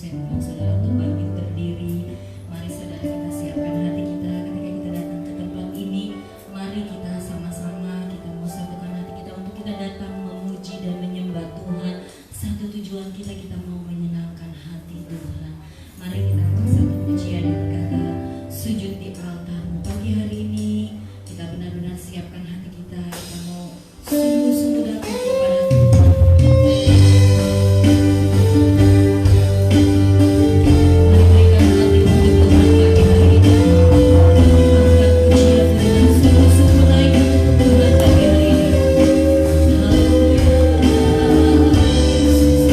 saya undang saudara untuk bangkit berdiri. Mari saudara kita siapkan hati kita ketika kita datang ke tempat ini. Mari kita sama-sama kita mau satukan hati kita untuk kita datang memuji dan menyembah Tuhan. Satu tujuan kita, kita mau menyenangkan hati Tuhan. Mari kita untuk satu pujian yang berkata sujud di altarmu. Pagi hari ini kita benar-benar siapkan hati kita. Kita mau sungguh-sungguh datang kepada Tuhan. Mari berikan hati untuk Tuhan pagi hari ini. Angkat pujian dengan sungguh-sungguh naik untuk Tuhan pagi hari ini. Haleluya. Yesus.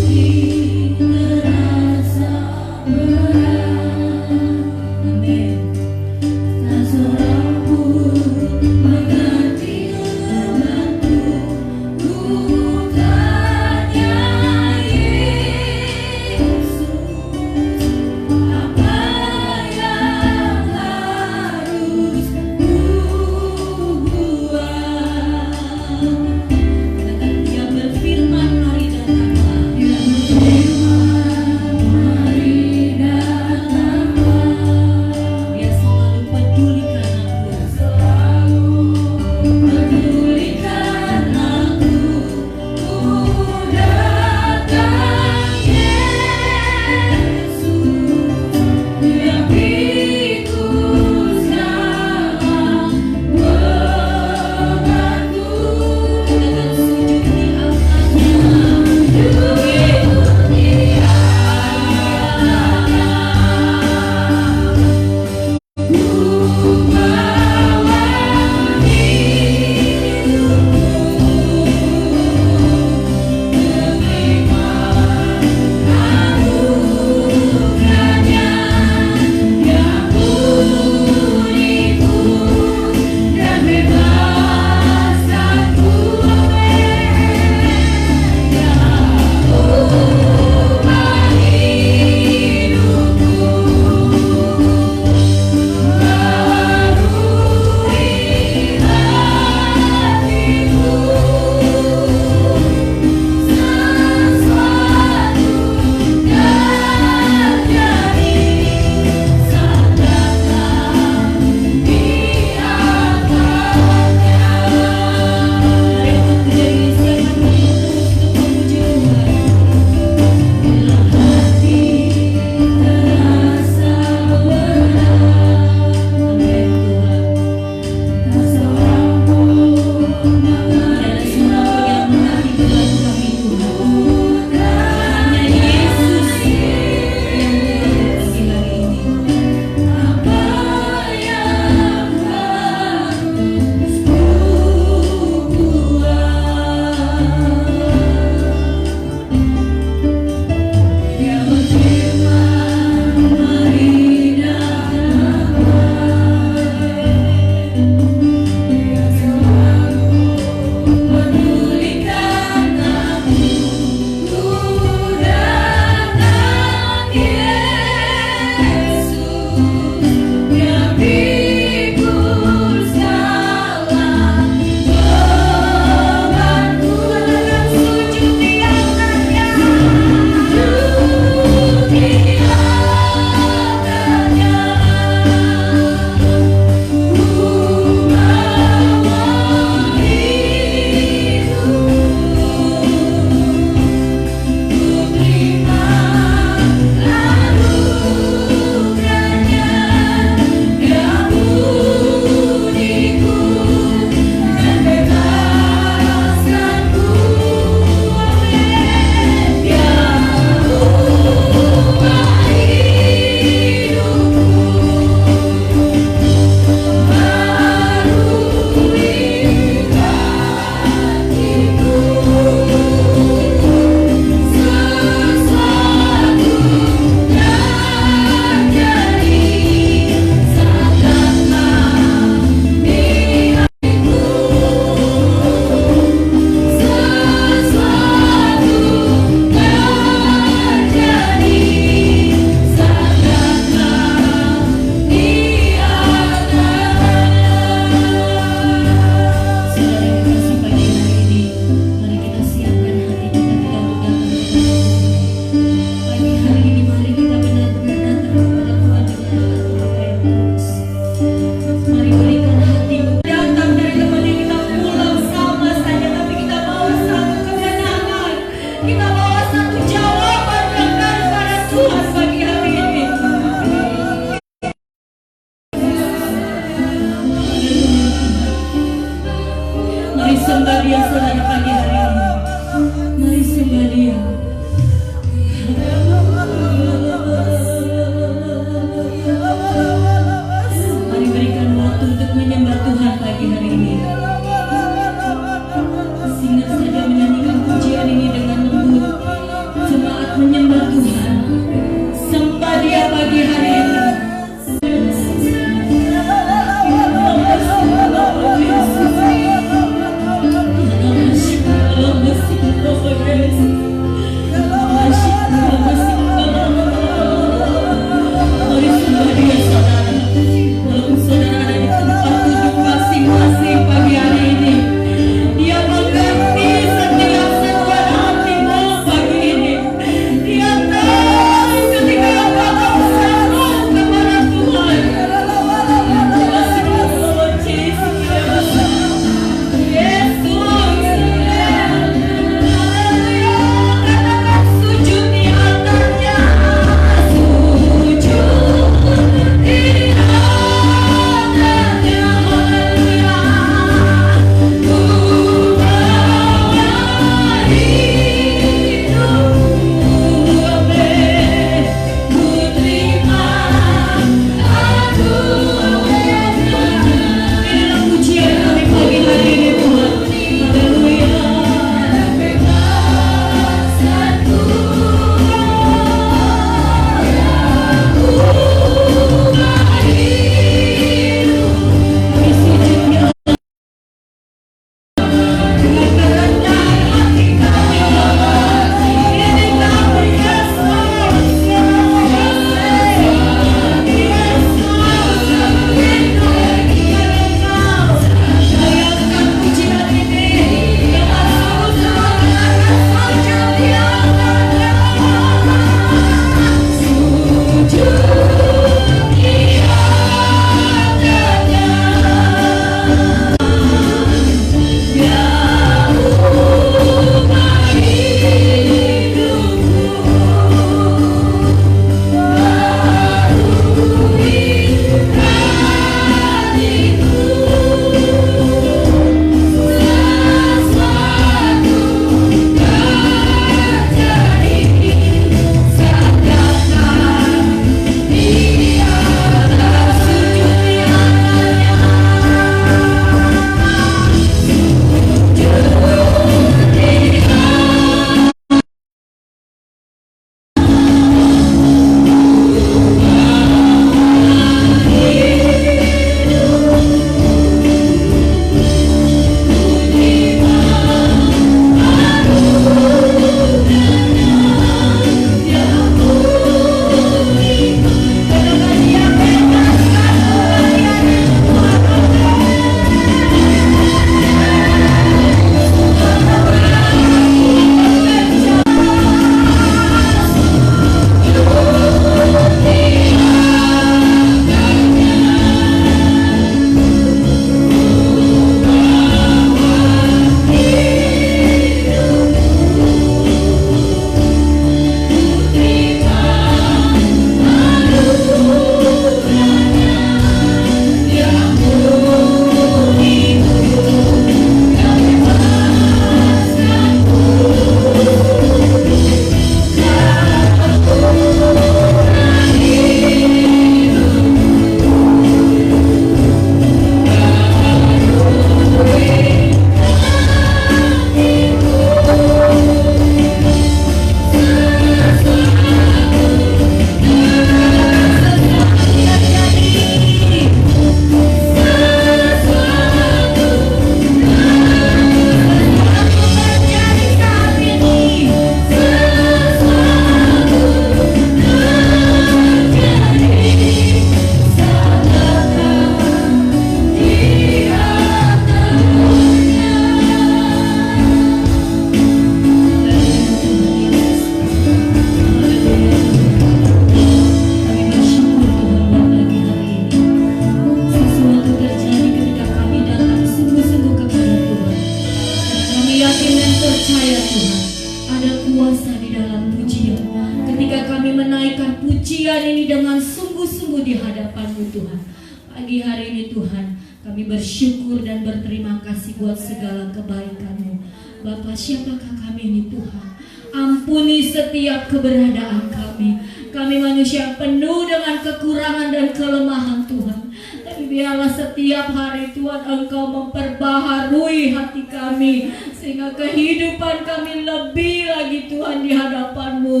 kami menaikkan pujian ini dengan sungguh-sungguh di hadapan-Mu Tuhan. Pagi hari ini Tuhan, kami bersyukur dan berterima kasih buat segala kebaikan-Mu. Bapa, siapakah kami ini Tuhan? Ampuni setiap keberadaan kami. Kami manusia yang penuh dengan kekurangan dan kelemahan Tuhan. Tapi biarlah setiap hari Tuhan Engkau memperbaharui hati kami, sehingga kehidupan kami lebih lagi Tuhan di hadapan-Mu.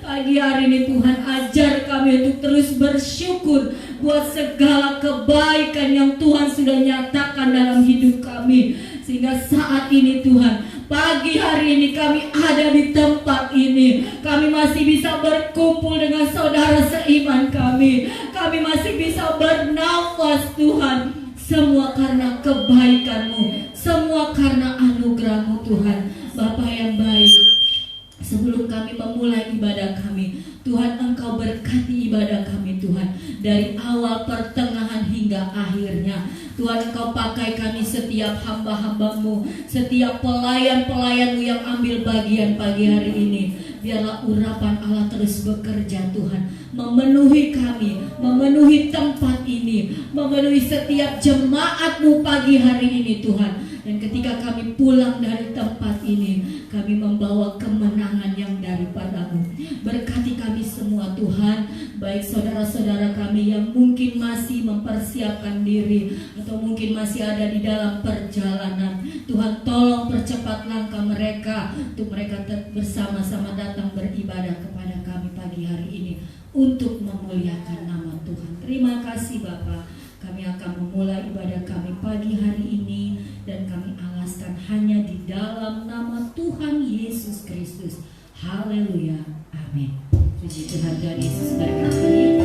Pagi hari ini Tuhan, ajar kami untuk terus bersyukur buat segala kebaikan yang Tuhan sudah nyatakan dalam hidup kami. Sehingga saat ini Tuhan, pagi hari ini kami ada di tempat ini, kami masih bisa berkumpul dengan saudara seiman kami. Kami masih bisa bernafas Tuhan. Semua karena kebaikan-Mu, semua karena anugerah-Mu Tuhan. Bapa yang baik, sebelum kami memulai ibadah kami, Tuhan Engkau berkati ibadah kami Tuhan, dari awal, pertengahan hingga akhirnya. Tuhan Engkau pakai kami setiap hamba-hamba-Mu, setiap pelayan-pelayan-Mu yang ambil bagian pagi hari ini. Biarlah urapan Allah terus bekerja Tuhan, memenuhi kami, memenuhi tempat ini, memenuhi setiap jemaat-Mu pagi hari ini Tuhan. Dan ketika kami pulang dari tempat ini, kami membawa kemenangan yang daripada-Mu. Berkati kami semua Tuhan, baik saudara-saudara kami yang mungkin masih mempersiapkan diri atau mungkin masih ada di dalam perjalanan. Tuhan tolong percepat langkah mereka untuk mereka bersama-sama datang beribadah kepada kami pagi hari ini untuk memuliakan nama Tuhan. Terima kasih Bapa. Kami akan memulai ibadah kami pagi hari ini dan kami alaskan hanya di dalam nama Tuhan Yesus Kristus. Haleluya. Amin. Puji Tuhan, Tuhan Yesus berkati.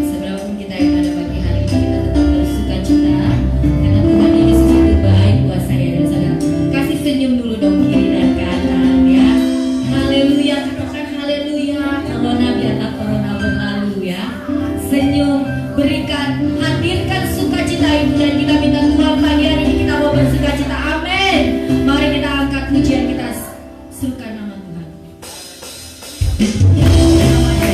Seberapapun kita yang ada pagi hari ini, kita tetap bersuka cita karena Tuhan Yesus itu baik buat saya dan saudara. Kasih senyum dulu dong kiri dan kanan ya. Haleluya, katakan haleluya. Corona biarlah corona berlalu ya. Senyum, berikan, hadirkan sukacita itu, dan kita minta Tuhan pagi hari ini kita mau bersuka cita. Amin. Mari kita angkat pujian, kita serukan nama Tuhan. Ya, namanya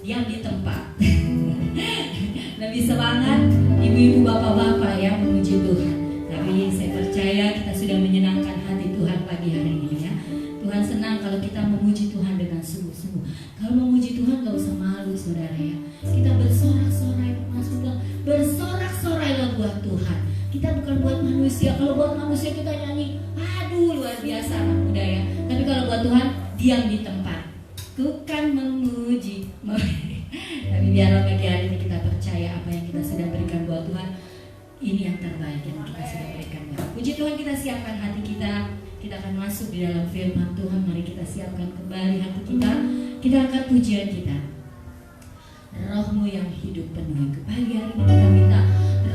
diam di tempat. Lebih semangat ibu-ibu bapak-bapak ya memuji Tuhan. Tapi saya percaya kita sudah menyenangkan hati Tuhan pagi hari ini ya. Tuhan senang kalau kita memuji Tuhan dengan sungguh-sungguh. Kalau memuji Tuhan gak usah malu saudara ya. Kita bersorak-sorai, Mas bilang bersorak-sorailah buat Tuhan. Kita bukan buat manusia. Kalau buat manusia kita nyanyi, aduh luar biasa anak muda ya. Tapi kalau buat Tuhan, diam di tempat. Ku kan memuji. Tapi biarlah pagi hari ini kita percaya apa yang kita sudah berikan buat Tuhan, ini yang terbaik yang kita sudah berikan buat Tuhan. Puji Tuhan, kita siapkan hati kita. Kita akan masuk di dalam firman Tuhan. Mari kita siapkan kembali hati kita. Kita angkat pujian kita. Roh-Mu yang hidup penuhi. Pagi hari ini kita minta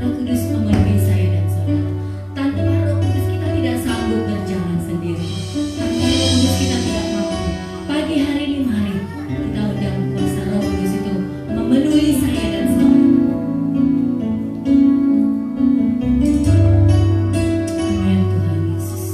Roh Kudus memenuhi saya dan saudara. Tanpa Roh Kudus kita tidak sanggup berjalan sendiri. Tanpa Roh Kudus kita tidak mampu. Pagi hari ini mari kita undang kuasa Roh Kudus itu memenuhi saya dan saudara. Amin Tuhan Yesus.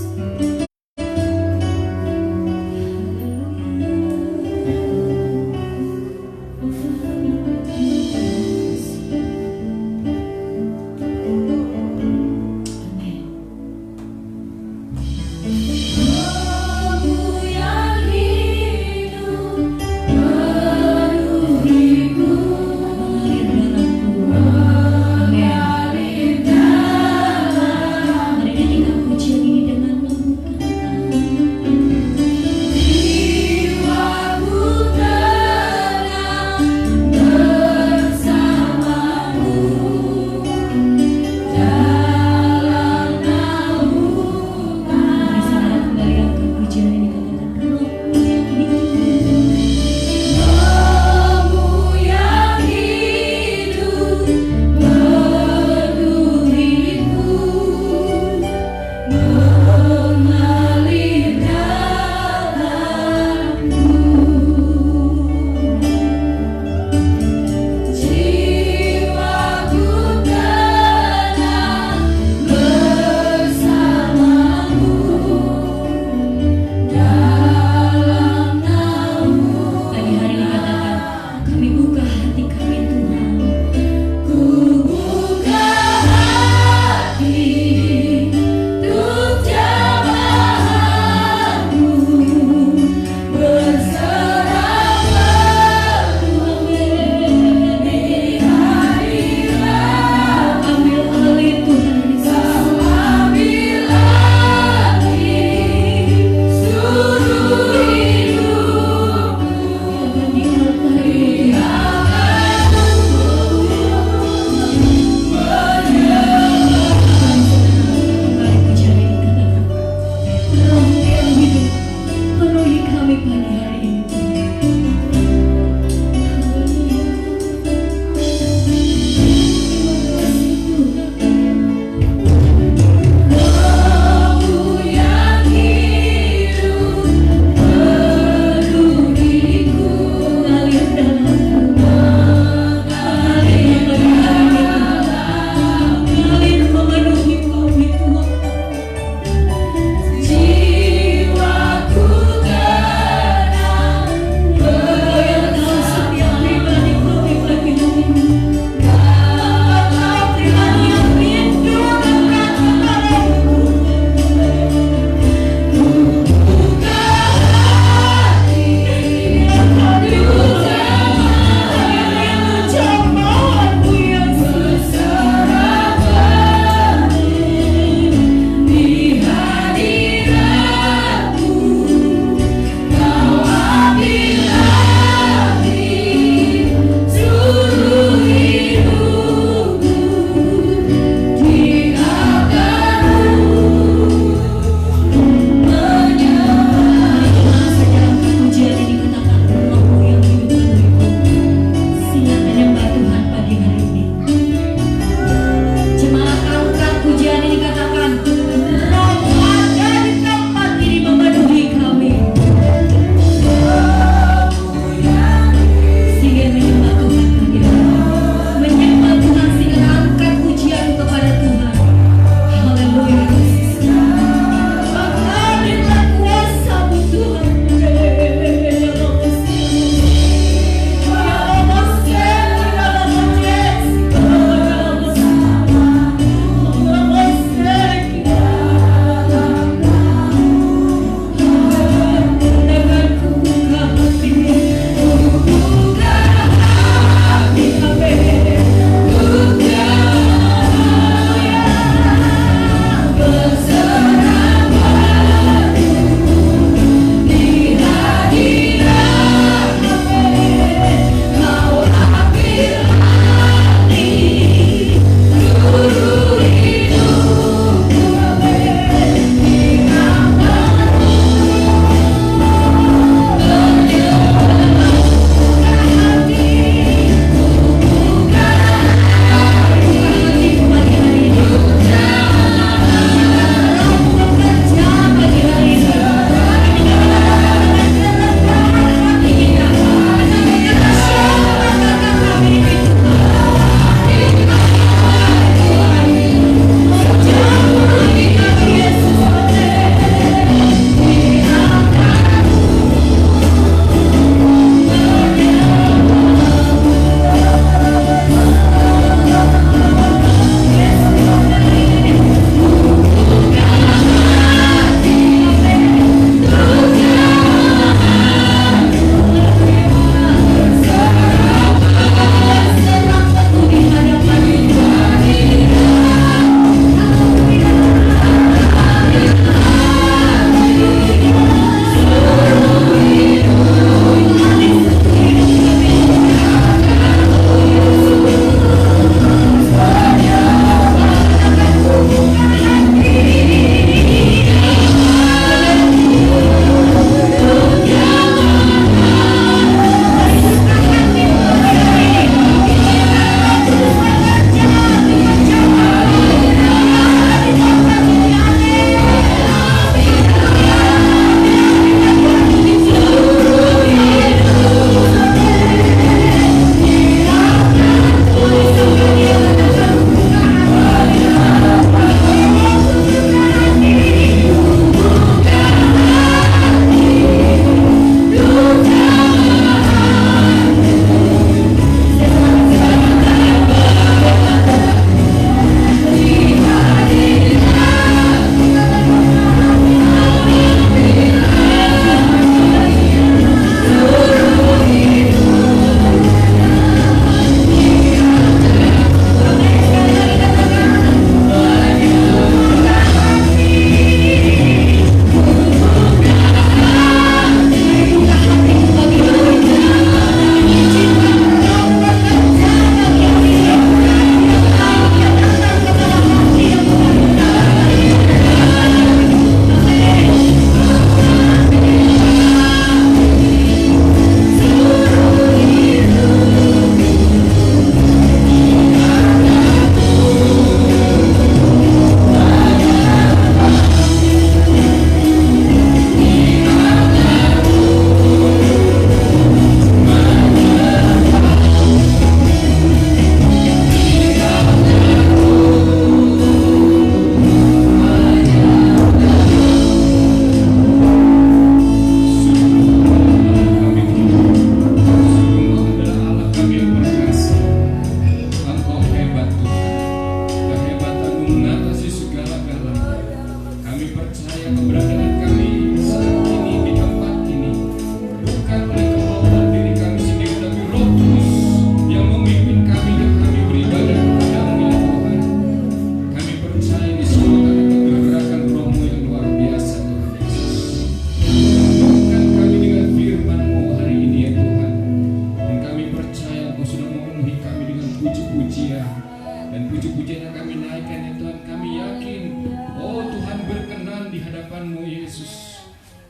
puji-pujian yang kami naikkan ya Tuhan, kami yakin oh Tuhan berkenan di hadapan-Mu Yesus.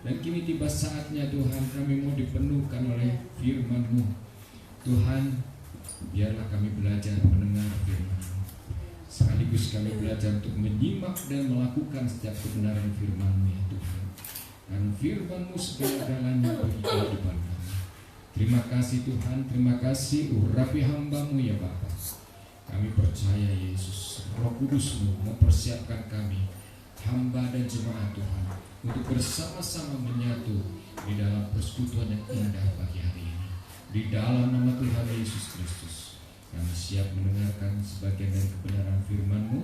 Dan kini tiba saatnya Tuhan, kami mau dipenuhkan oleh firman-Mu. Tuhan, biarlah kami belajar mendengar firman-Mu, sekaligus kami belajar untuk menyimak dan melakukan setiap kebenaran firman-Mu ya Tuhan. Dan firman-Mu segala-galanya bagi kehidupan kami. Terima kasih Tuhan, terima kasih urapi hamba-Mu ya Bapa. Kami percaya Yesus, Roh Kudus-Mu mempersiapkan kami, hamba dan jemaat Tuhan, untuk bersama-sama menyatu di dalam persekutuan yang indah pagi hari ini. Di dalam nama Tuhan Yesus Kristus, kami siap mendengarkan sebagian dari kebenaran firman-Mu.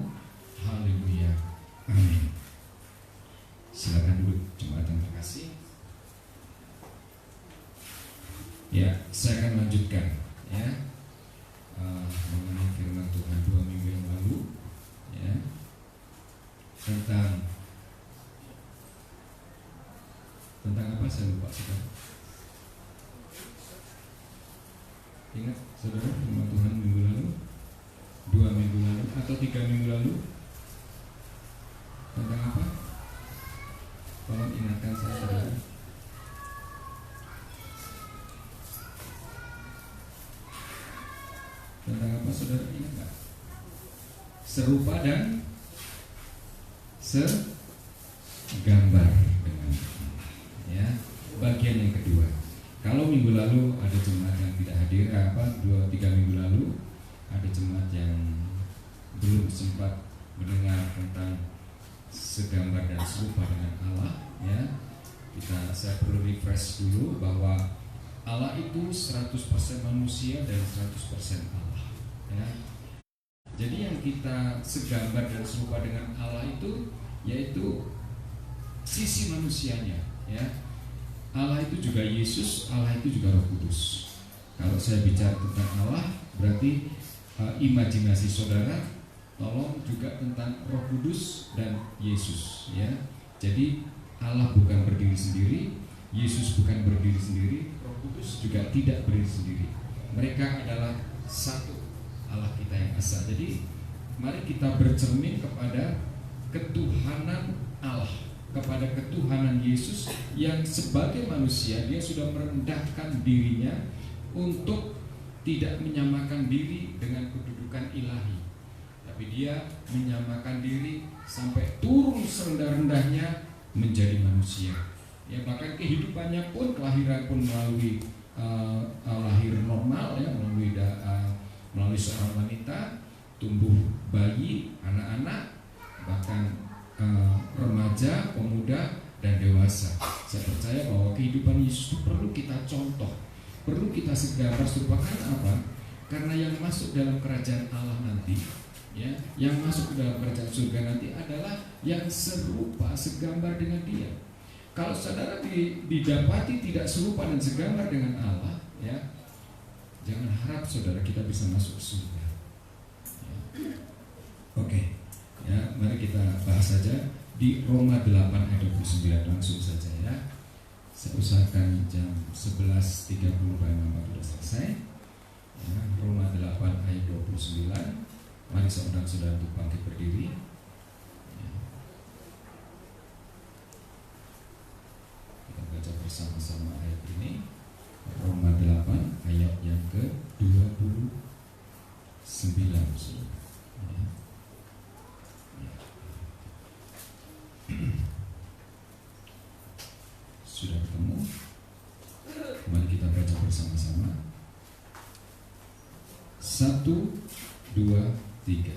Haleluya, amin. Silakan duduk jemaat yang terkasih. Ya, saya akan lanjutkan ya mengenai firman Tuhan 2 minggu yang lalu ya, tentang apa saya lupa sekarang. Ingat saudara firman Tuhan minggu lalu, 2 minggu lalu atau 3 minggu lalu, tentang apa? Tolong ingatkan saya saudara. Tentang apa saudara, ingat gak? Serupa dan segambar dengan Allah ya. Bagian yang kedua, kalau minggu lalu ada jemaat yang tidak hadir, 2-3 minggu lalu ada jemaat yang belum sempat mendengar tentang segambar dan serupa dengan Allah ya. Saya perlu refresh dulu bahwa Allah itu 100% manusia dan 100% Allah ya. Jadi yang kita segambar dan serupa dengan Allah itu yaitu sisi manusianya ya. Allah itu juga Yesus, Allah itu juga Roh Kudus. Kalau saya bicara tentang Allah, berarti imajinasi saudara tolong juga tentang Roh Kudus dan Yesus ya. Jadi Allah bukan berdiri sendiri, Yesus bukan berdiri sendiri, Roh Kudus juga tidak berdiri sendiri. Mereka adalah satu, Allah kita yang esa. Jadi mari kita bercermin kepada ketuhanan Allah, kepada ketuhanan Yesus yang sebagai manusia dia sudah merendahkan dirinya untuk tidak menyamakan diri dengan kedudukan ilahi, tapi dia menyamakan diri sampai turun serendah-rendahnya menjadi manusia ya. Bahkan kehidupannya pun, kelahiran pun melalui lahir normal ya, melalui seorang wanita, tumbuh bayi, anak-anak, bahkan remaja, pemuda, dan dewasa. Saya percaya bahwa kehidupan Yesus itu perlu kita contoh, perlu kita segambar serupakan. Apa? Karena yang masuk dalam kerajaan Allah nanti ya, yang masuk ke dalam kerajaan surga nanti adalah yang serupa, segambar dengan Dia. Kalau saudara didapati tidak serupa dan segambar dengan Allah ya, jangan harap saudara kita bisa masuk surga ya. Oke ya, mari kita bahas saja di Roma 8 ayat 29 langsung saja ya. Saya usahakan jam 11.30 Pak Imam sudah selesai ya. Roma 8 ayat 29. Mari saudara-saudara untuk bangkit berdiri ya. Kita baca bersama-sama ayat ini, Roma 8 ayat yang ke-29 ya. Sudah ketemu? Mari kita baca bersama-sama. 1, 2, 3.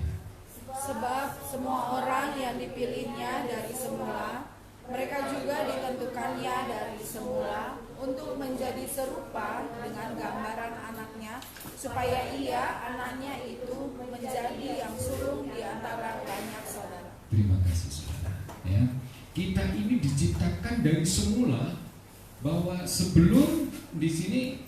Sebab semua orang yang dipilihnya dari semula, mereka juga ditentukannya dari semula untuk menjadi serupa dengan gambaran anaknya, supaya ia, anaknya itu, menjadi yang sulung di antara banyak saudara. Terima kasih saudara ya. Kita ini diciptakan dari semula, bahwa sebelum di sini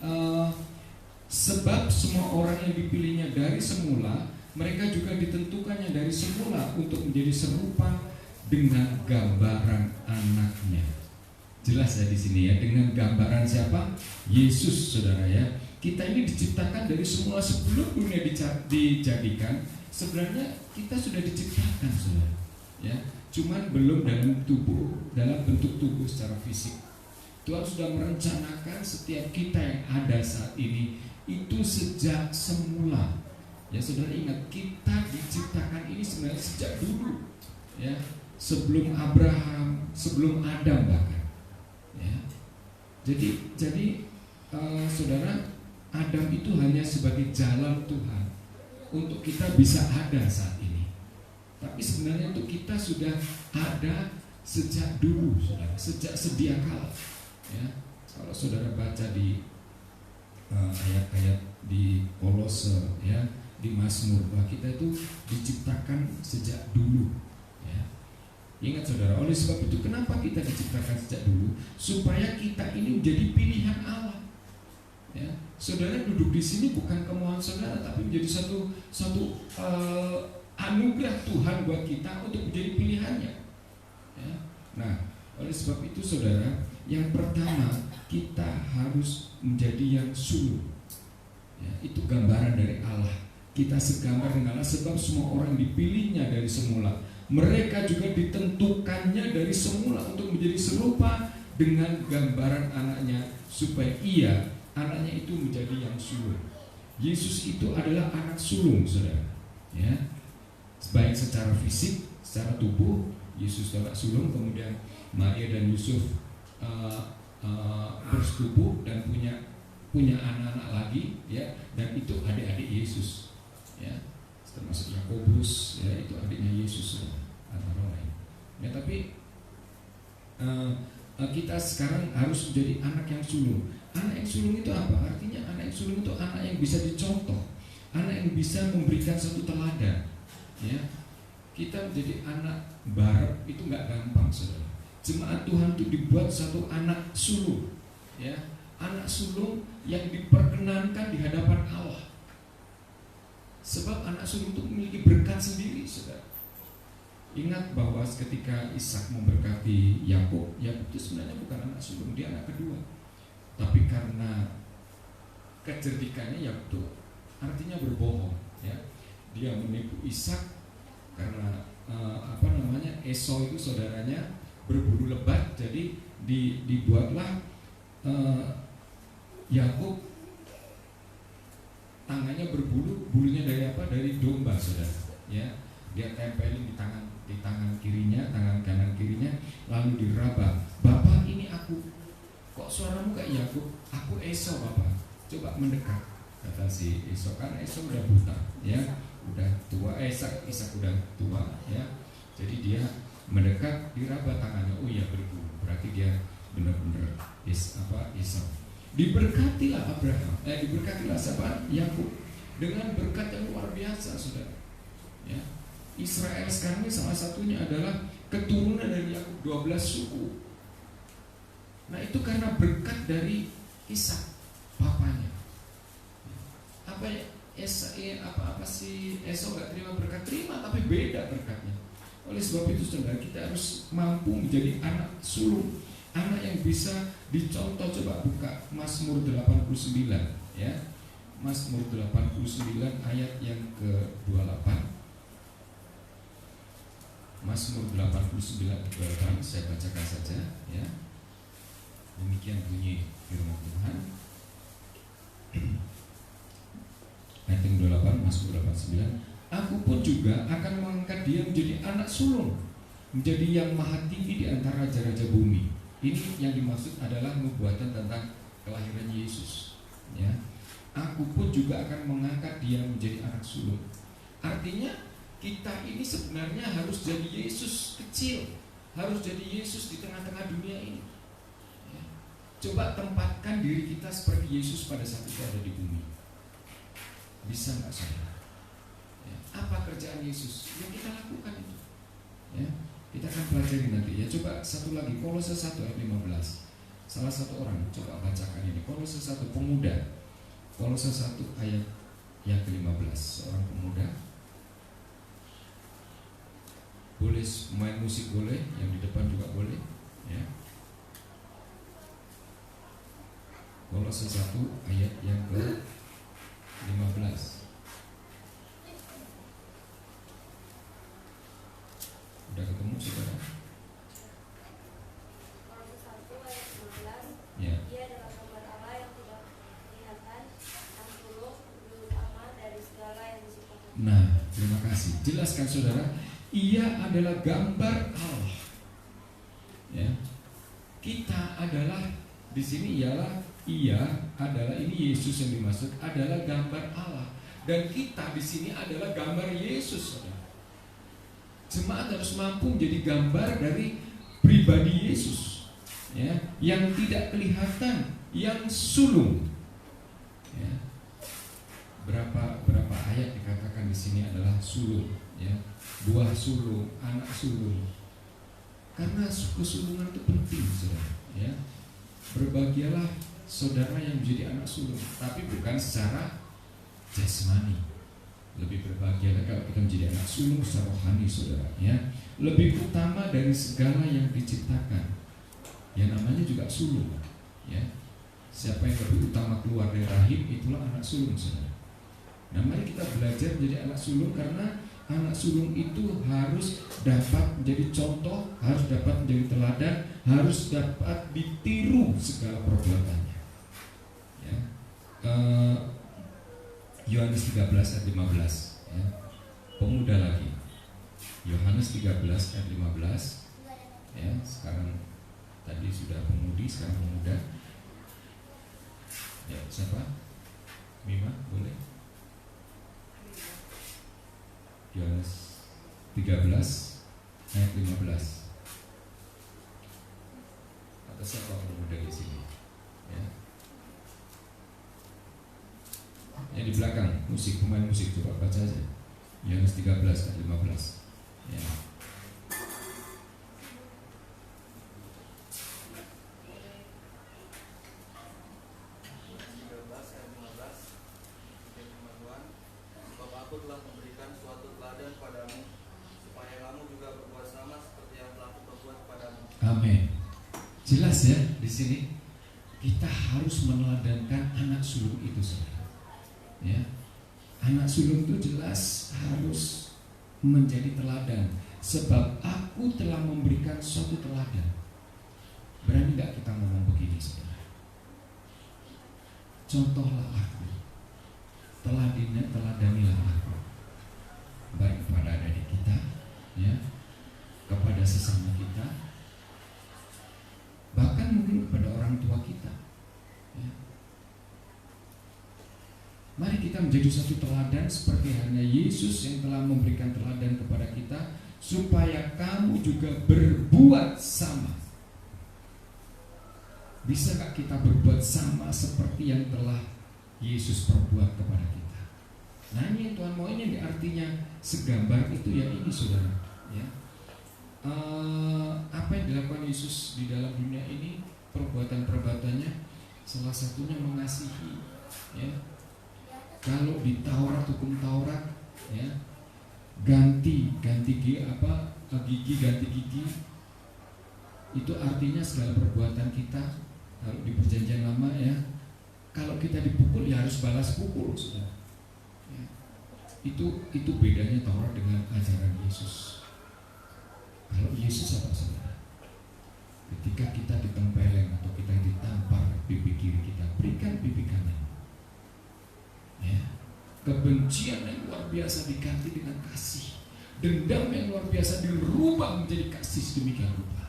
sebab semua orang yang dipilihnya dari semula, mereka juga ditentukannya dari semula untuk menjadi serupa dengan gambaran anaknya. Jelas ya di sini ya, dengan gambaran siapa? Yesus saudara ya. kita ini diciptakan dari semula sebelum dunia dijadikan. Sebenarnya kita sudah diciptakan, saudara. Ya, cuman belum dalam bentuk tubuh secara fisik. Tuhan sudah merencanakan setiap kita yang ada saat ini itu sejak semula. Ya, saudara ingat, kita diciptakan ini sebenarnya sejak dulu. Ya, sebelum Abraham, sebelum Adam bahkan. Ya. Jadi saudara, Adam itu hanya sebagai jalan Tuhan untuk kita bisa ada saat ini. Tapi sebenarnya untuk kita sudah ada sejak dulu, saudara, sejak sedia kala. Ya, kalau saudara baca di ayat-ayat di Kolose, ya, di Mazmur, bahwa kita itu diciptakan sejak dulu. Ya. Ingat saudara, oleh sebab itu kenapa kita diciptakan sejak dulu? Supaya kita ini menjadi pilihan Allah. Ya, saudara duduk di sini bukan kemauan saudara, tapi menjadi satu anugerah Tuhan buat kita untuk menjadi pilihannya. Ya. Nah, oleh sebab itu saudara, yang pertama kita harus menjadi yang sulung. Ya, itu gambaran dari Allah. Kita segambar dengan Allah sebab semua orang dipilihnya dari semula. Mereka juga ditentukannya dari semula untuk menjadi serupa dengan gambaran anaknya, supaya ia, anaknya itu menjadi yang sulung. Yesus itu adalah anak sulung, saudara. Ya, baik secara fisik, secara tubuh, Yesus adalah sulung. Kemudian Maria dan Yusuf bersetubuh dan punya anak-anak lagi, ya, dan itu adik-adik Yesus, ya, termasuk Yakobus, ya, itu adiknya Yesus, ya, antara lain. Ya, tapi kita sekarang harus menjadi anak yang sulung. Anak yang sulung itu apa? Artinya anak yang sulung itu anak yang bisa dicontoh, anak yang bisa memberikan satu teladan. Ya, kita menjadi anak barep itu nggak gampang, saudara. Jemaat Tuhan itu dibuat satu anak sulung, ya, anak sulung yang diperkenankan di hadapan Allah. Sebab anak sulung itu memiliki berkat sendiri, saudara. Ingat bahwa ketika Ishak memberkati Yakub itu sebenarnya bukan anak sulung, dia anak kedua. Tapi karena kecerdikannya Yakub, artinya berbohong, ya, dia menipu Ishak karena Esau itu saudaranya berburu lebat, jadi dibuatlah Yakub tangannya berbulu, bulunya dari apa? Dari domba, saudara. Ya, dia tempelin di tangan kirinya, tangan kanan kirinya, lalu diraba. Bapak, ini aku. Kok suaramu kayak Yakub? Aku Esau, Bapak. Coba mendekat, kata si Esau. Kan Esau udah buta, ya, udah tua. Ishak udah tua, ya. Jadi dia mendekat, diraba tangannya. Oh iya, berbulu. Berarti dia benar-benar Esau. Diberkatilah diberkatilah siapa? Yakub dengan berkat yang luar biasa, saudara. Ya. Israel sekarang ini salah satunya adalah keturunan dari Yakub, 12 suku. Nah, itu karena berkat dari Ishak, bapaknya. Apa sih Esau gak terima berkat? Terima, tapi beda berkatnya. Oleh sebab itu, saudara, kita harus mampu menjadi anak sulung, anak yang bisa dicontoh. Coba buka Mazmur 89, ya. Mazmur 89 ayat yang ke-28. Mazmur 89 ayat 28, saya bacakan saja, ya. Demikian bunyi firman Tuhan. Ayat yang 28, Mazmur 89. Aku pun juga akan mengangkat dia menjadi anak sulung, menjadi yang maha tinggi di antara raja-raja bumi. Ini yang dimaksud adalah nubuatan tentang kelahiran Yesus. Ya, aku pun juga akan mengangkat dia menjadi anak sulung. Artinya kita ini sebenarnya harus jadi Yesus kecil, harus jadi Yesus di tengah-tengah dunia ini. Ya. Coba tempatkan diri kita seperti Yesus pada saat itu ada di bumi. Bisa nggak, saudara? Ya. Apa kerjaan Yesus? Yang kita lakukan itu. Ya. Kita akan pelajari nanti, ya. Coba satu lagi, Kolose 1 ayat 15. Salah satu orang coba bacakan ini. Kolose 1, pemuda. Kolose 1 ayat yang ke-15. Seorang pemuda. Boleh main musik, boleh, yang di depan juga boleh, ya. Kolose 1 ayat yang ke-15. Udah ketemu saudara? Kolose 1 ayat 15. Ya. Ia adalah gambar Allah yang tidak kelihatan, yang sulung, juru utama dari segala yang diciptakan. Nah, terima kasih. Jelaskan saudara, ia adalah gambar Allah. Ya. Kita adalah di sini ialah ia adalah ini Yesus yang dimaksud adalah gambar Allah, dan kita di sini adalah gambar Yesus. Saudara. Jemaat harus mampu menjadi gambar dari pribadi Yesus, ya, yang tidak kelihatan, yang sulung. Ya. Berapa ayat dikatakan di sini adalah sulung, ya, buah sulung, anak sulung. Karena kesulungan itu penting, saudara. Ya. Berbahagialah saudara yang menjadi anak sulung, tapi bukan secara jasmani. Lebih berbahagia kalau kita menjadi anak sulung secara rohani, saudara. Ya, lebih utama dari segala yang diciptakan. Yang namanya juga sulung. Ya, siapa yang lebih utama keluar dari rahim, itulah anak sulung, saudara. Nah, mari kita belajar menjadi anak sulung, karena anak sulung itu harus dapat menjadi contoh, harus dapat menjadi teladan, harus dapat ditiru segala perbuatannya. Ya. Yohanes 13 ayat 15, ya. Pemuda lagi. Yohanes 13 ayat 15. Ya, sekarang tadi sudah pemudi, sekarang pemuda. Ya, siapa? Mima, boleh? Yohanes 13 ayat 15. Atau siapa pemuda di sini? Ya. Yang di belakang musik, pemain musik, coba baca aja. Yohanes 13 ayat 15. Ya. Aku telah memberikan suatu teladan padamu, supaya kamu juga berbuat sama seperti yang telah aku perbuat padamu. Amin. Jelas ya di sini kita harus meneladankan anak sulung itu, saudara. Ya, anak sulung itu jelas harus menjadi teladan, sebab aku telah memberikan suatu teladan. Berani nggak kita ngomong begini, saudara? Contohlah aku, teladanilah aku, baik kepada adik kita, ya, kepada sesama kita, bahkan mungkin kepada orang tua kita. Ya. Mari kita menjadi satu teladan seperti halnya Yesus yang telah memberikan teladan kepada kita, supaya kamu juga berbuat sama. Bisa gak kita berbuat sama seperti yang telah Yesus perbuat kepada kita? Nah, ini yang Tuhan mau, ini artinya segambar itu ya ini, saudara. Ya. Apa yang dilakukan Yesus di dalam dunia ini, perbuatan-perbuatannya, salah satunya mengasihi. Ya. Kalau di Taurat, hukum Taurat, ya, gigi ganti gigi, itu artinya segala perbuatan kita. Kalau di perjanjian lama, ya, kalau kita dipukul ya harus balas pukul, saudara. Ya. Itu bedanya Taurat dengan ajaran Yesus. Kalau Yesus apa, saudara? Ketika kita ditempeleng atau kita ditampar pipi kiri kita, berikan pipi kanan. Ya. Kebencian yang luar biasa diganti dengan kasih. Dendam yang luar biasa dirubah menjadi kasih sedemikian rupa.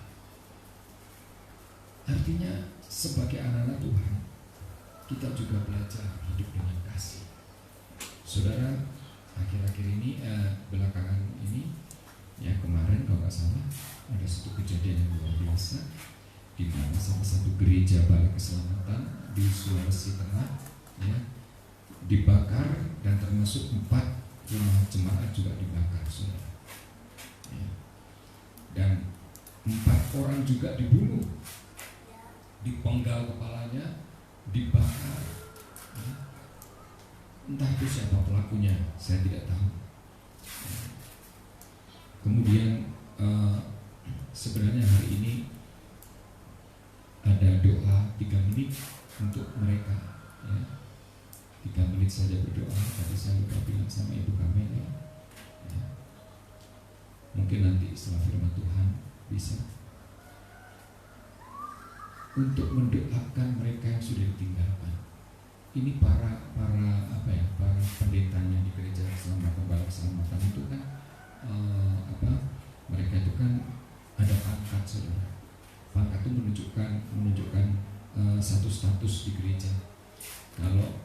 Artinya sebagai anak-anak Tuhan, kita juga belajar hidup dengan kasih. Saudara, akhir-akhir ini, belakangan ini, ya, kemarin kalau nggak salah ada satu kejadian yang luar biasa, di mana salah satu gereja Balai Keselamatan di Sulawesi Tengah, ya, dibakar, dan termasuk 4 rumah jemaat juga dibakar, saudara. Ya. Dan 4 orang juga dibunuh, dipenggal kepalanya, dibakar. Ya. Entah itu siapa pelakunya, saya tidak tahu. Ya. Kemudian sebenarnya hari ini ada doa 3 menit untuk mereka, ya. 3 menit saja berdoa. Tadi saya lupa bilang sama Ibu Kamel, ya. Mungkin nanti setelah firman Tuhan bisa untuk mendoakan mereka yang sudah ditinggalkan. Ini para pendetanya di gereja keselamatan itu kan mereka itu kan ada pangkat, saudara. Pangkat itu menunjukkan satu status di gereja. Kalau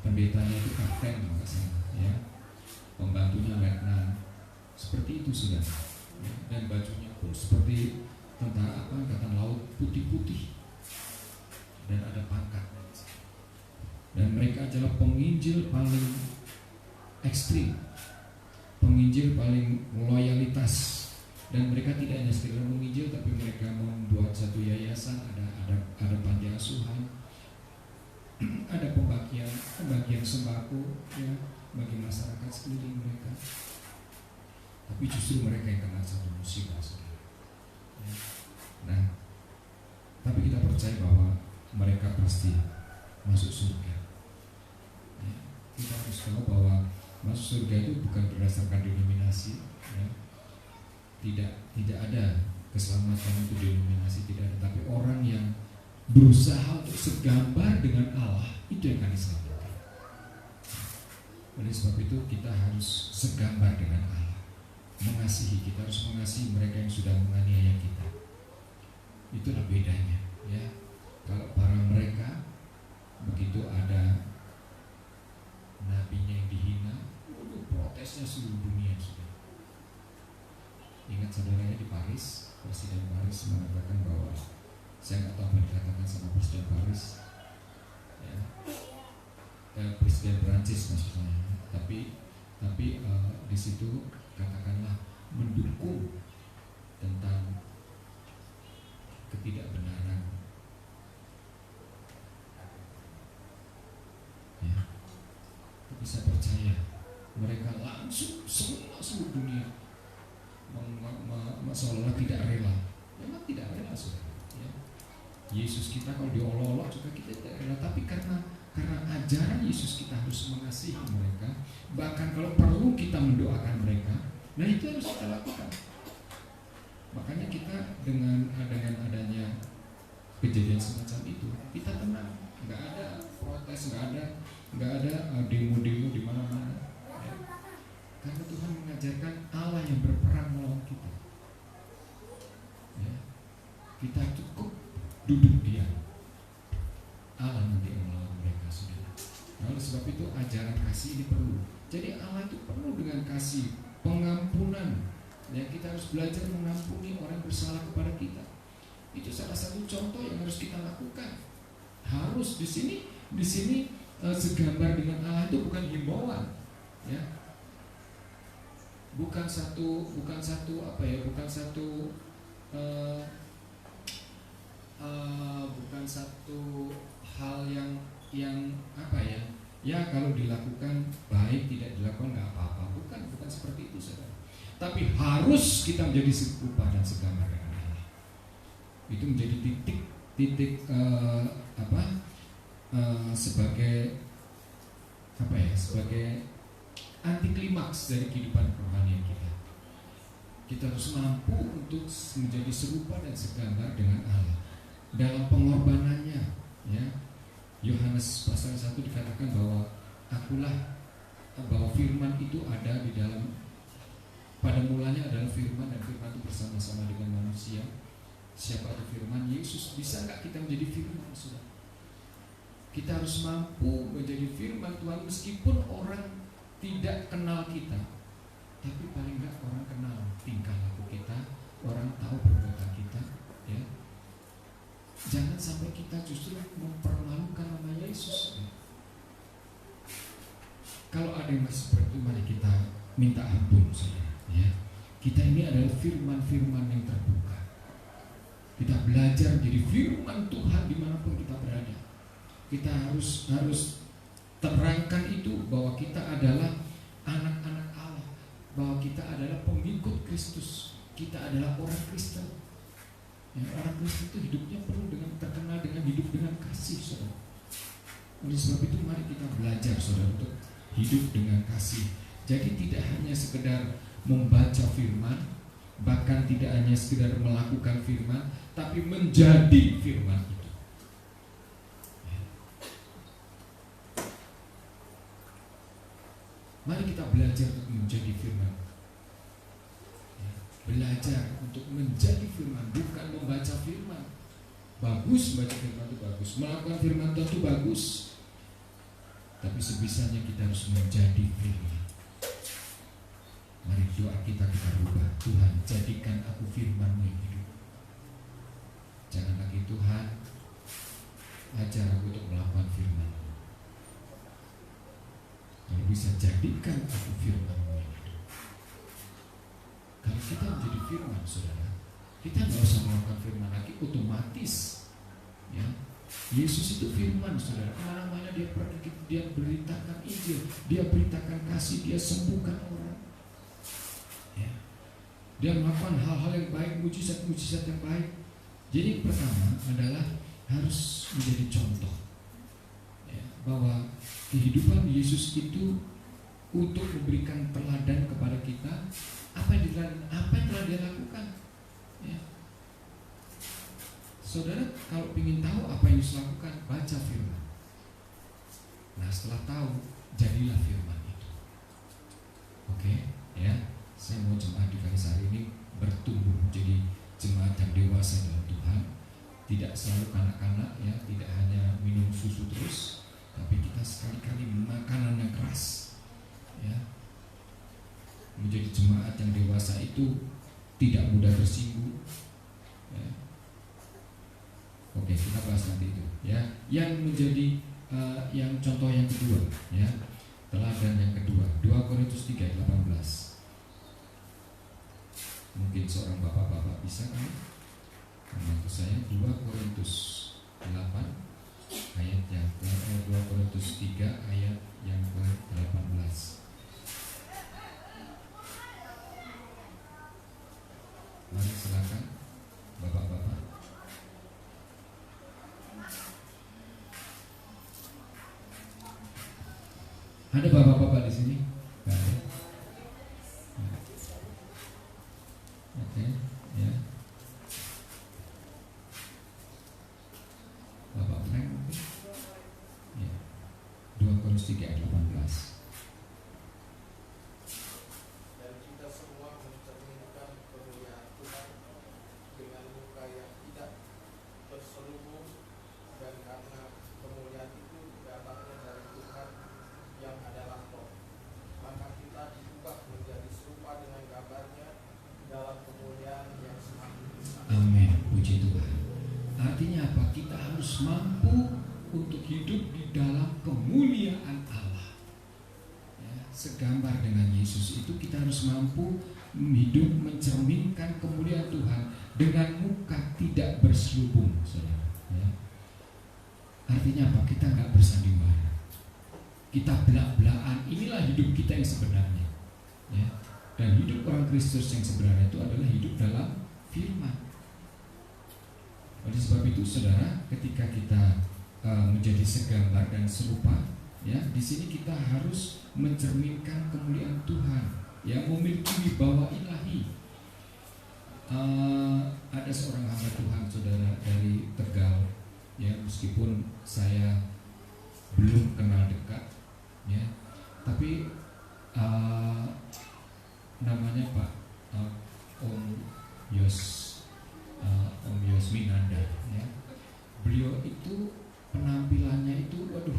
pendetanya itu kapten, nggak salah, ya. Pembantunya letnan, seperti itu, saudara. Dan bajunya pun seperti tentara angkatan laut, putih-putih, dan ada pangkat. Dan mereka adalah penginjil paling ekstrim, penginjil paling loyalitas. Dan mereka tidak hanya sekedar menginjil, tapi mereka membuat satu yayasan, ada panti asuhan, ada pembagian sembako, ya, bagi masyarakat sekeliling mereka. Tapi justru mereka yang kena satu musibah, saudara. Ya. Nah, tapi kita percaya bahwa mereka pasti masuk surga. Ya. Kita harus tahu bahwa masuk surga itu bukan berdasarkan denominasi, ya. Tidak ada keselamatan itu denominasi, tidak ada. Tapi orang yang berusaha untuk segambar dengan Allah, itu yang akan diselamatkan. Oleh sebab itu kita harus segambar dengan Allah, mengasihi. Kita harus mengasihi mereka yang sudah menganiaya kita. Itulah bedanya, ya. Kalau para mereka begitu ada nabinya yang dihina, protesnya seluruh dunia, sudah. Ingat saudaranya di Paris, Presiden Paris mengatakan bahwa, saya nggak tahu apa dikatakan sama Presiden Paris, ya. Presiden Prancis maksudnya, tapi di situ katakanlah mendukung tentang ketidakbenaran, ya. Tapi saya percaya mereka langsung seluruh dunia seolah-olah tidak rela. Memang tidak rela, saudara. Ya. Yesus kita kalau diolok-olok juga kita tidak rela, tapi karena ajaran Yesus kita harus mengasihi mereka, bahkan kalau perlu kita mendoakan mereka. Nah, itu harus kita lakukan. Makanya kita dengan adanya kejadian semacam itu, kita tenang, nggak ada protes, nggak ada demo-demo di mana-mana. Ya. Karena Tuhan mengajarkan Allah yang berperang melawan kita. Ya. Kita cukup duduk diam, Allah nanti yang melawan mereka, saudara. Nah, oleh sebab itu ajaran kasih ini perlu. Jadi Allah itu penuh dengan kasih, pengampunan. Ya, kita harus belajar mengampuni orang yang bersalah kepada kita. Itu salah satu contoh yang harus kita lakukan. Harus di sini segambar dengan Allah itu bukan himbauan, ya. Bukan satu hal yang apa ya? Ya, kalau dilakukan baik, tidak dilakukan nggak apa-apa. Bukan seperti itu, saudara. Tapi harus kita menjadi serupa dan segambar dengan Allah. Itu menjadi titik sebagai anti klimaks dari kehidupan kerohanian kita. Kita harus mampu untuk menjadi serupa dan segambar dengan Allah dalam pengorbanannya, ya. Yohanes pasal 1 dikatakan bahwa firman itu ada di dalam, pada mulanya adalah firman, dan firman itu bersama-sama dengan manusia. Siapa itu firman? Yesus. Bisa nggak kita menjadi firman, saudara? Kita harus mampu menjadi firman Tuhan meskipun orang tidak kenal kita, tapi paling nggak orang kenal tingkah laku kita, orang tahu perbuatan kita, ya. Jangan sampai kita justru mempermalukan nama Yesus, ya. Kalau ada yang masih seperti itu, mari kita minta ampun, saudara, ya. Kita ini adalah firman-firman yang terbuka. Kita belajar jadi firman Tuhan dimanapun kita berada. Kita harus terangkan itu bahwa kita adalah anak-anak Allah, bahwa kita adalah pengikut Kristus, kita adalah orang Kristen. Orang Kristen itu hidupnya penuh dengan terkenal dengan hidup dengan kasih, saudara. Oleh sebab itu mari kita belajar saudara untuk hidup dengan kasih. Jadi tidak hanya sekedar membaca firman, bahkan tidak hanya sekedar melakukan firman, tapi menjadi firman itu. Mari kita belajar untuk menjadi firman. Belajar untuk menjadi firman, bukan membaca firman. Bagus baca firman itu bagus, melakukan firman itu bagus, tapi sebisanya kita harus menjadi firman. Mari doa kita rubah. Tuhan, jadikan aku firman-Mu yang hidup. Jangan lagi Tuhan, ajar aku untuk melakukan firman-Mu. Kalau bisa jadikan aku firman-Mu yang hidup. Kalau kita menjadi firman, saudara, kita nggak usah melakukan firman lagi, otomatis. Ya, Yesus itu firman, saudara. Kemana-mana dia pergi, dia beritakan Injil, dia beritakan kasih, dia sembuhkan orang. Ya, dia melakukan hal-hal yang baik, mujizat-mujizat yang baik. Jadi pertama adalah harus menjadi contoh, ya, bahwa kehidupan Yesus itu untuk memberikan teladan kepada kita. Apa yang telah dia lakukan, ya. Saudara, kalau ingin tahu apa yang Yesus lakukan, baca firman. Nah, setelah tahu, jadilah firman itu. Oke, ya. Saya mau jemaat di Kalisari ini bertumbuh menjadi jemaat yang dewasa dalam Tuhan. Tidak selalu kanak-kanak, ya. Tidak hanya minum susu terus, tapi kita sekali-kali makanan yang keras, ya. Menjadi jemaat yang dewasa itu tidak mudah tersinggung, ya. Oke, kita bahas nanti itu, ya. Yang menjadi yang contoh yang kedua, ya, teladan yang kedua, 2 Korintus 3:18. Mungkin seorang bapak-bapak bisa kan membantu saya. 2 Korintus 8 ayat yang 2 Korintus 3 ayat yang ke-18. Mari silakan bapak-bapak. Ada bapak-bapak di sini? Nggak ada. Oke, ya. Bapak Frank mungkin? Ya. 2 Korintus 3 ayat 18. Dan kita semua mencerminkan kemuliaan Tuhan dengan muka yang tidak terselubung, dan karena kemuliaan itu datangnya dari Tuhan yang adalah Roh, maka kita diubah menjadi serupa dengan gambarnya dalam kemuliaan yang semakin besar. Amin, puji Tuhan. Artinya apa? Kita harus mampu untuk hidup di dalam kemuliaan Allah, ya, segambar dengan Yesus. Itu kita harus mampu hidup mencerminkan kemuliaan Tuhan dengan muka tidak berselubung, saudara, ya. Artinya apa? Kita nggak bersandiwara, kita belak-belakan. Inilah hidup kita yang sebenarnya, ya. Dan hidup orang Kristus yang sebenarnya itu adalah hidup dalam firman. Oleh sebab itu, saudara, ketika kita menjadi segambar dan serupa, ya, di sini kita harus mencerminkan kemuliaan Tuhan, ya, memiliki wibawa ilahi. Ada seorang hamba Tuhan, saudara, dari Tegal, ya, meskipun saya belum kenal dekat, ya, tapi namanya Pak Om Yos Minanda, ya. Beliau itu penampilannya itu, waduh,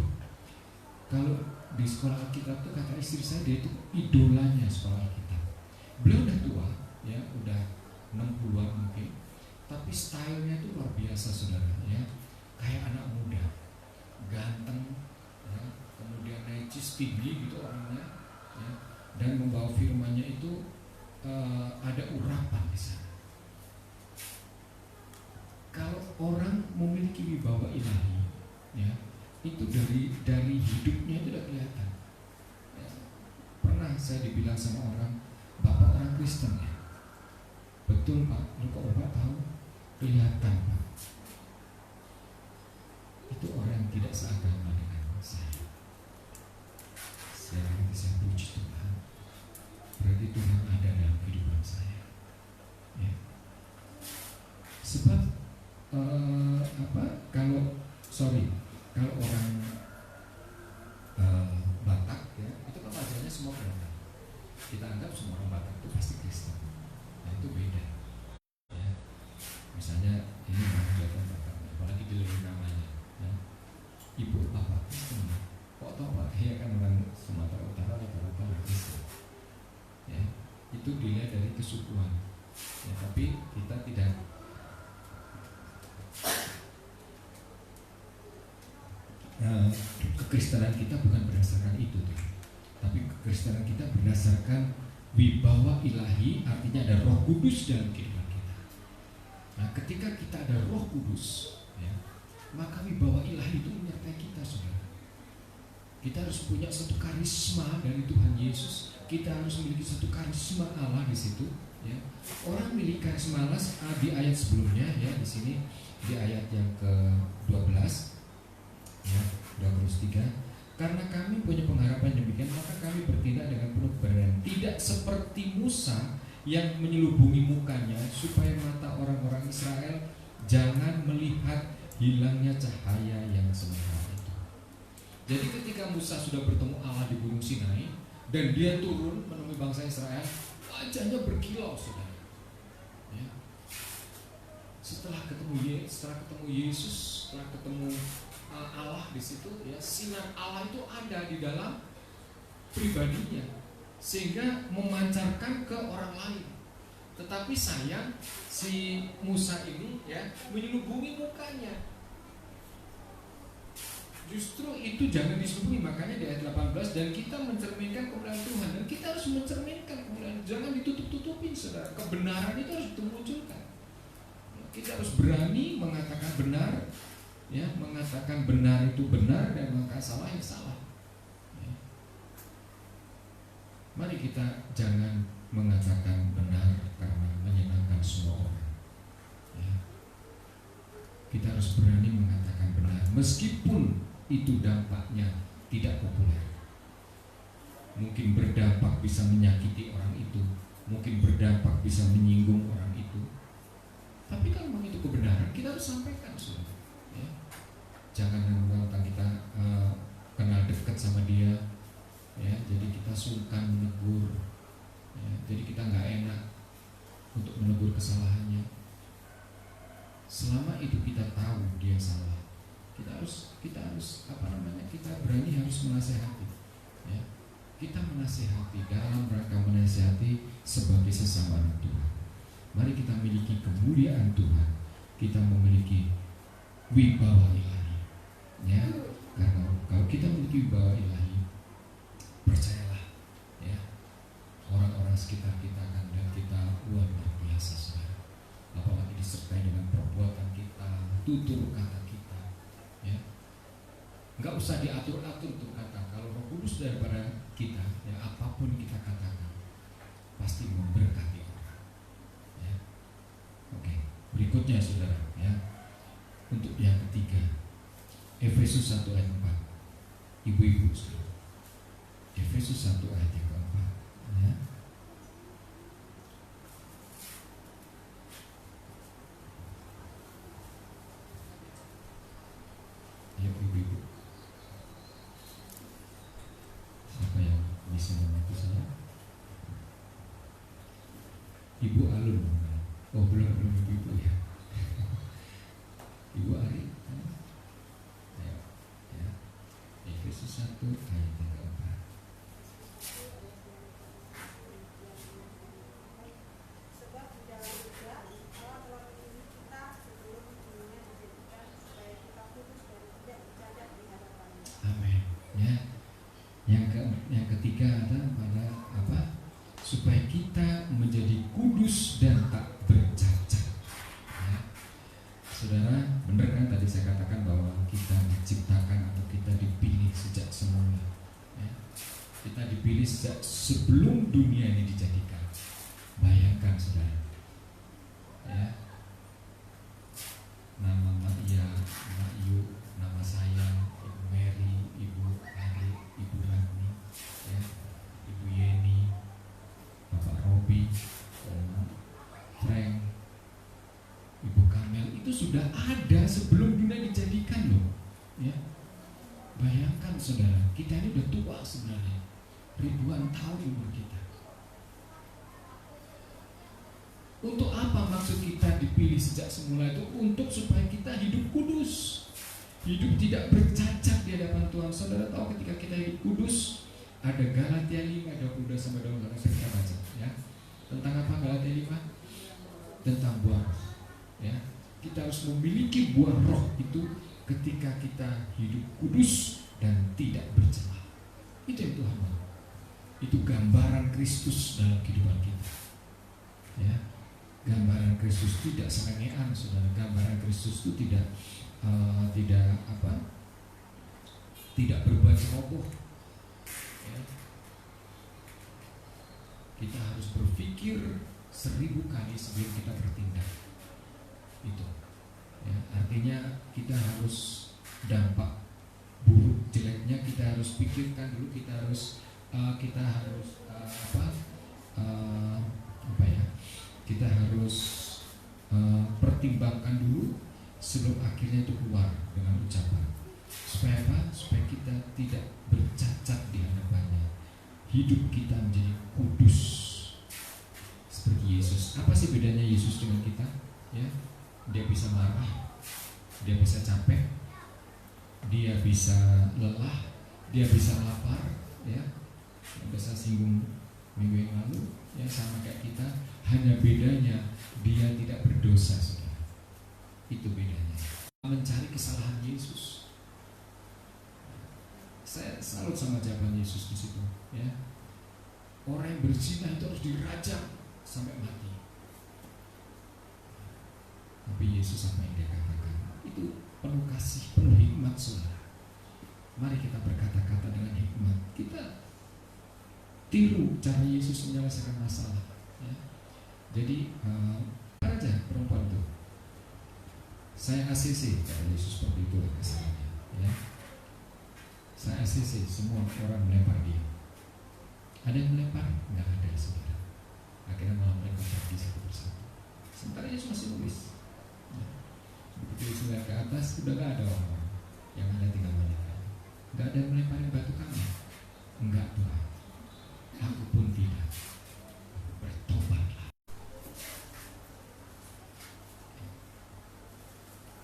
kalau di sekolah kita tuh kata istri saya, dia itu idolanya sekolah kita. Beliau udah tua, ya, udah 60-an mungkin, tapi stylenya itu luar biasa, saudara, ya, kayak anak muda, ganteng, ya, kemudian necis, tinggi gitu orangnya, ya, dan membawa firman-Nya itu ada urapan di sana. Kalau orang memiliki wibawa ilahi, ya, itu dari hidupnya itu udah kelihatan, ya. Pernah saya dibilang sama orang, "Bapak orang Kristen, ya?" "Betul Pak." "Lu kok Bapak tahu?" "Kelihatan Pak." Itu orang yang tidak seagama denganmu. semua Batak. Kita anggap semua orang Batak itu pasti Kristen. Nah itu beda. Ya. Misalnya ini orang kelihatan Batak, apalagi dilihat namanya. Ya. Ibu bapak Kristen. Kok tau Pak? Ya kan orang Sumatera Utara rata-rata orang Kristen. Ya. Itu dilihat dari kesukuan. Ya, tapi kita tidak kekristenan kita bukan berdasarkan itu tuh. Tapi kekristenan kita berdasarkan wibawa ilahi, artinya ada Roh Kudus dalam kehidupan kita. Nah, ketika kita ada Roh Kudus, ya, maka wibawa ilahi itu menyertai kita, saudara. Kita harus punya satu karisma dari Tuhan Yesus. Kita harus memiliki satu karisma Allah di situ. Ya. Orang memiliki karisma Allah di ayat sebelumnya, ya, di sini di ayat yang ke-12, ya, 2 Korintus 3. Karena kami punya pengharapan demikian, maka kami bertindak dengan penuh keberanian, tidak seperti Musa yang menyelubungi mukanya supaya mata orang-orang Israel jangan melihat hilangnya cahaya yang semerawut itu. Jadi ketika Musa sudah bertemu Allah di Gunung Sinai dan dia turun menemui bangsa Israel, wajahnya berkilau, saudara. Ya. Setelah ketemu Yesus, setelah ketemu Allah di situ, ya, sinar Allah itu ada di dalam pribadinya sehingga memancarkan ke orang lain. Tetapi sayang si Musa ini, ya, menyelubungi mukanya. Justru itu jangan diselubungi, makanya di ayat 18, dan kita mencerminkan kemuliaan Tuhan, dan kita harus mencerminkan kemuliaan, jangan ditutup-tutupin, saudara. Kebenaran itu harus dimunculkan. Kita harus berani mengatakan benar, ya, mengatakan benar itu benar dan mengatakan salah ya salah. Ya. Mari kita jangan mengatakan benar karena menyenangkan semua orang. Ya. Kita harus berani mengatakan benar meskipun itu dampaknya tidak populer. Mungkin berdampak bisa menyakiti orang itu, mungkin berdampak bisa menyinggung orang itu. Tapi kalau memang itu kebenaran, kita harus sampaikan, saudara. Ya. Jangan mentang kita kenal dekat sama dia, ya, jadi kita sungkan menegur, ya, jadi kita nggak enak untuk menegur kesalahannya. Selama itu kita tahu dia salah, kita harus kita berani harus menasehati, ya. Kita menasehati dalam rangka menasehati sebagai sesama anak Tuhan. Mari kita miliki kemuliaan Tuhan, kita memiliki wibawa ilahi, ya. Karena kalau kita memiliki wibawa ilahi, percayalah, ya, orang-orang sekitar kita akan melihat kita luar biasa, saudara. Apalagi disertai dengan perbuatan kita, tutur kata kita, ya. Enggak usah diatur-atur tutur kata. Kalau Roh Kudus daripada kita, ya, apapun kita katakan pasti memberkati orang. Ya. Oke, berikutnya, saudara, ya. Untuk yang ketiga, Efesus 1 ayat 4. Ibu-ibu, saudara. Efesus 1 ayat yang keempat, ya. Ayo ibu-ibu, siapa yang bisa membantu saya? Ibu Alun. Oh, belum ibu-ibu, ya. Ibu Ari, ayo, ya. Efesus 1 ayat yang keempat. Sebab di dalam juga Allah telah memilih kita sebelum dunia dijadikan supaya kita kudus dan tidak bercacat di hadapannya. Amin. Ya. Yang ketiga pada apa? Supaya kita menjadi kudus dan tak bercacat. Ya. Saudara, benar kan tadi saya katakan bahwa kita diciptakan atau kita dipilih sejak semula. Ya. Kita dipilih sejak sebelum dunia ini dijadikan. Bayangkan, saudara, ya, nama Maria, Mak Yu, nama saya, Ibu Mary, Ibu Ari, Ibu Rani, ya, Ibu Yeni, Bapak Robi, Frank, Ibu Kamel, itu sudah ada sebelum dunia dijadikan, loh. Ya. Bayangkan, saudara, kita ini udah tua sebenarnya. ribuan tahun umur kita. Untuk apa maksud kita dipilih sejak semula itu? Untuk supaya kita hidup kudus, hidup tidak bercacat di hadapan Tuhan. Saudara tahu ketika kita hidup kudus, ada Galatia 5:22 sampai 23 kita baca ya. Tentang apa Galatia 5? Tentang buah roh. Ya. Kita harus memiliki buah roh itu ketika kita hidup kudus dan tidak bercela. Itu yang Tuhan mau. Itu gambaran Kristus dalam kehidupan kita. Ya. Gambaran Kristus tidak selengean, saudara. Gambaran Kristus itu tidak tidak berbuat ceroboh. Ya. Kita harus berpikir 1000 kali sebelum kita bertindak. Itu. Ya, artinya kita harus dampak buruk jeleknya kita harus pikirkan dulu. Kita harus kita harus pertimbangkan dulu sebelum akhirnya itu keluar dengan ucapan. Supaya apa? Supaya kita tidak bercacat di hadapannya. Hidup kita menjadi kudus seperti Yesus. Apa sih bedanya Yesus dengan kita? Ya, dia bisa marah, dia bisa capek, dia bisa lelah, dia bisa lapar. Ya, bisa singgung minggu yang lalu. Ya, sama kayak kita. Hanya bedanya dia tidak berdosa, saudara. Itu bedanya. Mencari kesalahan Yesus. Saya salut sama jawaban Yesus di situ. Ya, orang yang berzina itu harus dirajam sampai mati. Tapi Yesus apa yang dia katakan? Itu penuh kasih, penuh hikmat, saudara. Mari kita berkata-kata dengan hikmat. Kita tiru cara Yesus menyelesaikan masalah. Ya. Jadi aja perempuan itu, saya ACC kata Yesus seperti itu kesannya. Ya. Saya ACC, semua orang melempar dia. Ada yang melempar? Enggak ada, saudara. Akhirnya malah mereka pergi satu persatu. Sementara Yesus masih nulis. Ya. Begitu Yesus lihat ke atas, udah gak ada orang yang hanya tinggal menyerah. Gak ada yang melemparin batu kami. Enggak, Tuhan. Aku pun tidak. Bertobatlah.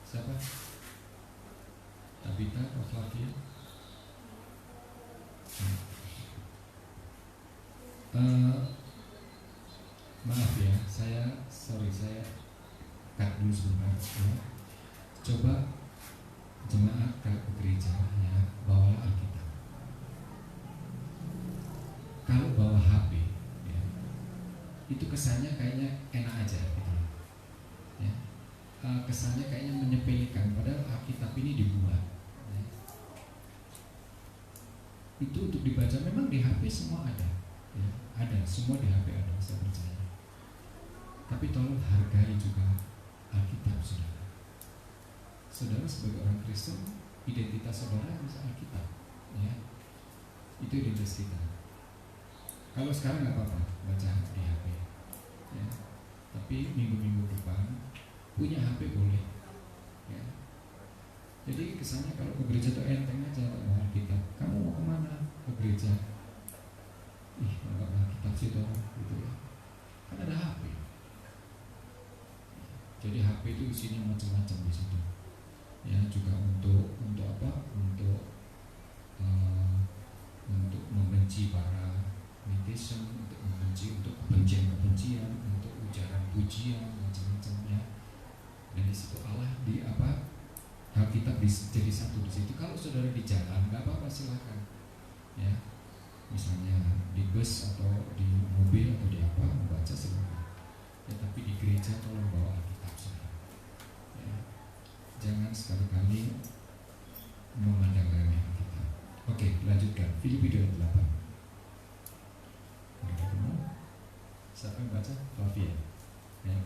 Siapa? Tabita atau Flavia? Maaf ya, saya cut dulu sebentar. Ya. Coba jemaat ke gereja ya, bawa Alkitab. Kalau bawa HP, ya, itu kesannya kayaknya enak aja, gitu. Ya. Kesannya kayaknya menyepelekan, padahal Alkitab ini dibuat. Ya. Itu untuk dibaca, memang di HP semua ada. Ya, ada, semua di HP ada, saya percaya. Tapi tolong hargai juga Alkitab, saudara. Saudara sebagai orang Kristen, identitas saudara bisa Alkitab, ya. Itu identitas kita. Kalau sekarang nggak apa-apa baca di HP, ya. Tapi minggu-minggu depan punya HP boleh, ya. Jadi kesannya kalau ke gereja tuh enteng aja, tak bawa Alkitab. Kamu mau kemana? Ke gereja. Ih, nggak bawa Alkitab sih tuh, gitu ya. Kan ada HP. Jadi HP itu isinya macam-macam di situ. Ya, juga untuk apa? Untuk membenci para netizen, untuk kebencian, untuk ujaran pujian, macam-macam ya. Dan di situ Allah di apa? Alkitab jadi satu di situ. Kalau saudara di jalan, nggak apa-apa, silakan. Ya, misalnya di bus atau di mobil atau di apa, membaca silakan. Ya, tapi di gereja tolong bawa Alkitab, saudara. Ya. Jangan sekali-kali memandang remeh Alkitab. Oke, lanjutkan. Filipi 2:8. Ada ketemu? Siapa yang baca? Flavia. Ya.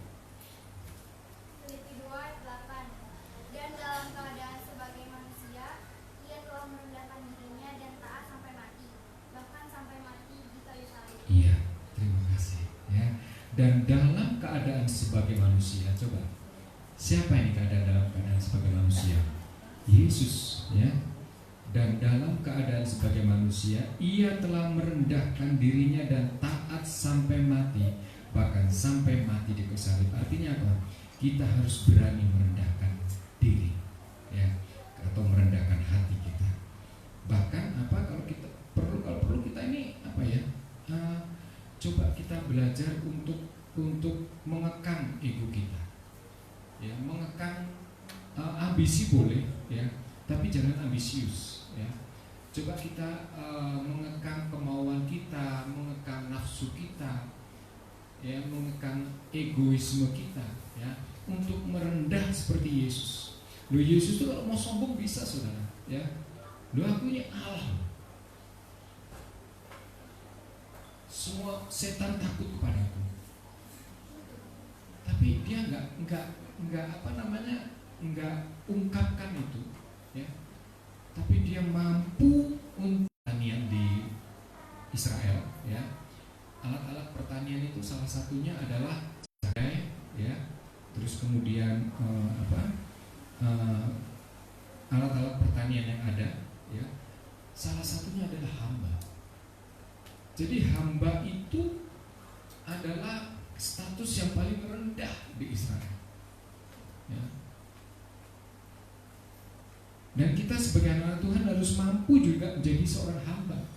Filipi 2:8. Dan dalam keadaan sebagai manusia, ia telah merendahkan dirinya dan taat sampai mati, bahkan sampai mati di kayu salib. Iya, terima kasih. Ya. Dan dalam keadaan sebagai manusia, coba. Siapa ini dalam keadaan sebagai manusia? Yesus, ya. Dan dalam keadaan sebagai manusia, ia telah merendahkan dirinya dan taat sampai mati, bahkan sampai mati di kayu salib. Artinya apa? Kita harus berani merendahkan diri, ya, atau merendahkan hati kita. Bahkan apa, kalau perlu kita ini apa ya? Coba kita belajar untuk mengekang ego kita, ya, mengekang ambisi boleh, ya, tapi jangan ambisius, ya. Coba kita mengekang kemauan kita, mengekang nafsu kita, ya, mengekang egoisme kita, ya, untuk merendah seperti Yesus. Loh, Yesus itu kalau mau sombong bisa, saudara, ya. Loh, aku ini Allah. Semua setan takut kepadaku. Tapi dia enggak ungkapkan itu, ya. Tapi dia mampu untuk pertanian di Israel, ya. Alat-alat pertanian itu salah satunya adalah jagai, ya. Terus kemudian alat-alat pertanian yang ada, ya. Salah satunya adalah hamba. Jadi hamba itu adalah status yang paling rendah di Israel, ya. Dan kita sebagai anak Tuhan harus mampu juga menjadi seorang hamba.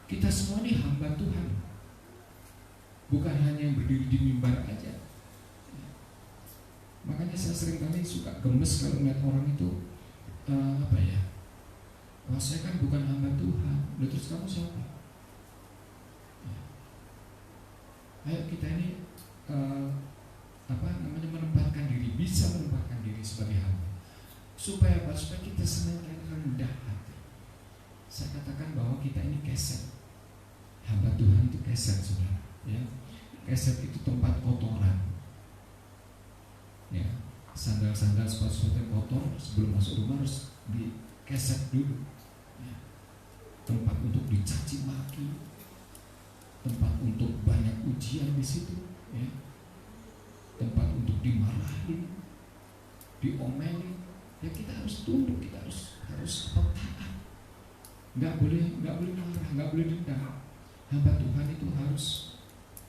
Kita semua ini hamba Tuhan, bukan hanya yang berdiri di mimbar aja. Makanya saya seringkali suka gemes kalau melihat orang itu wah, saya kan bukan hamba Tuhan. Lalu terus kamu siapa? Ayo kita ini menempatkan diri, bisa menempatkan diri sebagai hamba. Supaya apa? Supaya kita senantiasa rendah hati. Saya katakan bahwa kita ini keset. Hamba Tuhan itu keset, saudara, ya. Keset itu tempat kotoran, ya. Sandal-sandal, sepatu-sepatu yang kotor sebelum masuk rumah harus dikeset dulu, ya. Tempat untuk dicaci maki, tempat untuk banyak ujian di situ, ya. Tempat untuk dimarahin, diomelin. Ya, kita harus tunduk, kita harus taat. Nggak boleh marah, nggak boleh dendam. Hamba Tuhan itu harus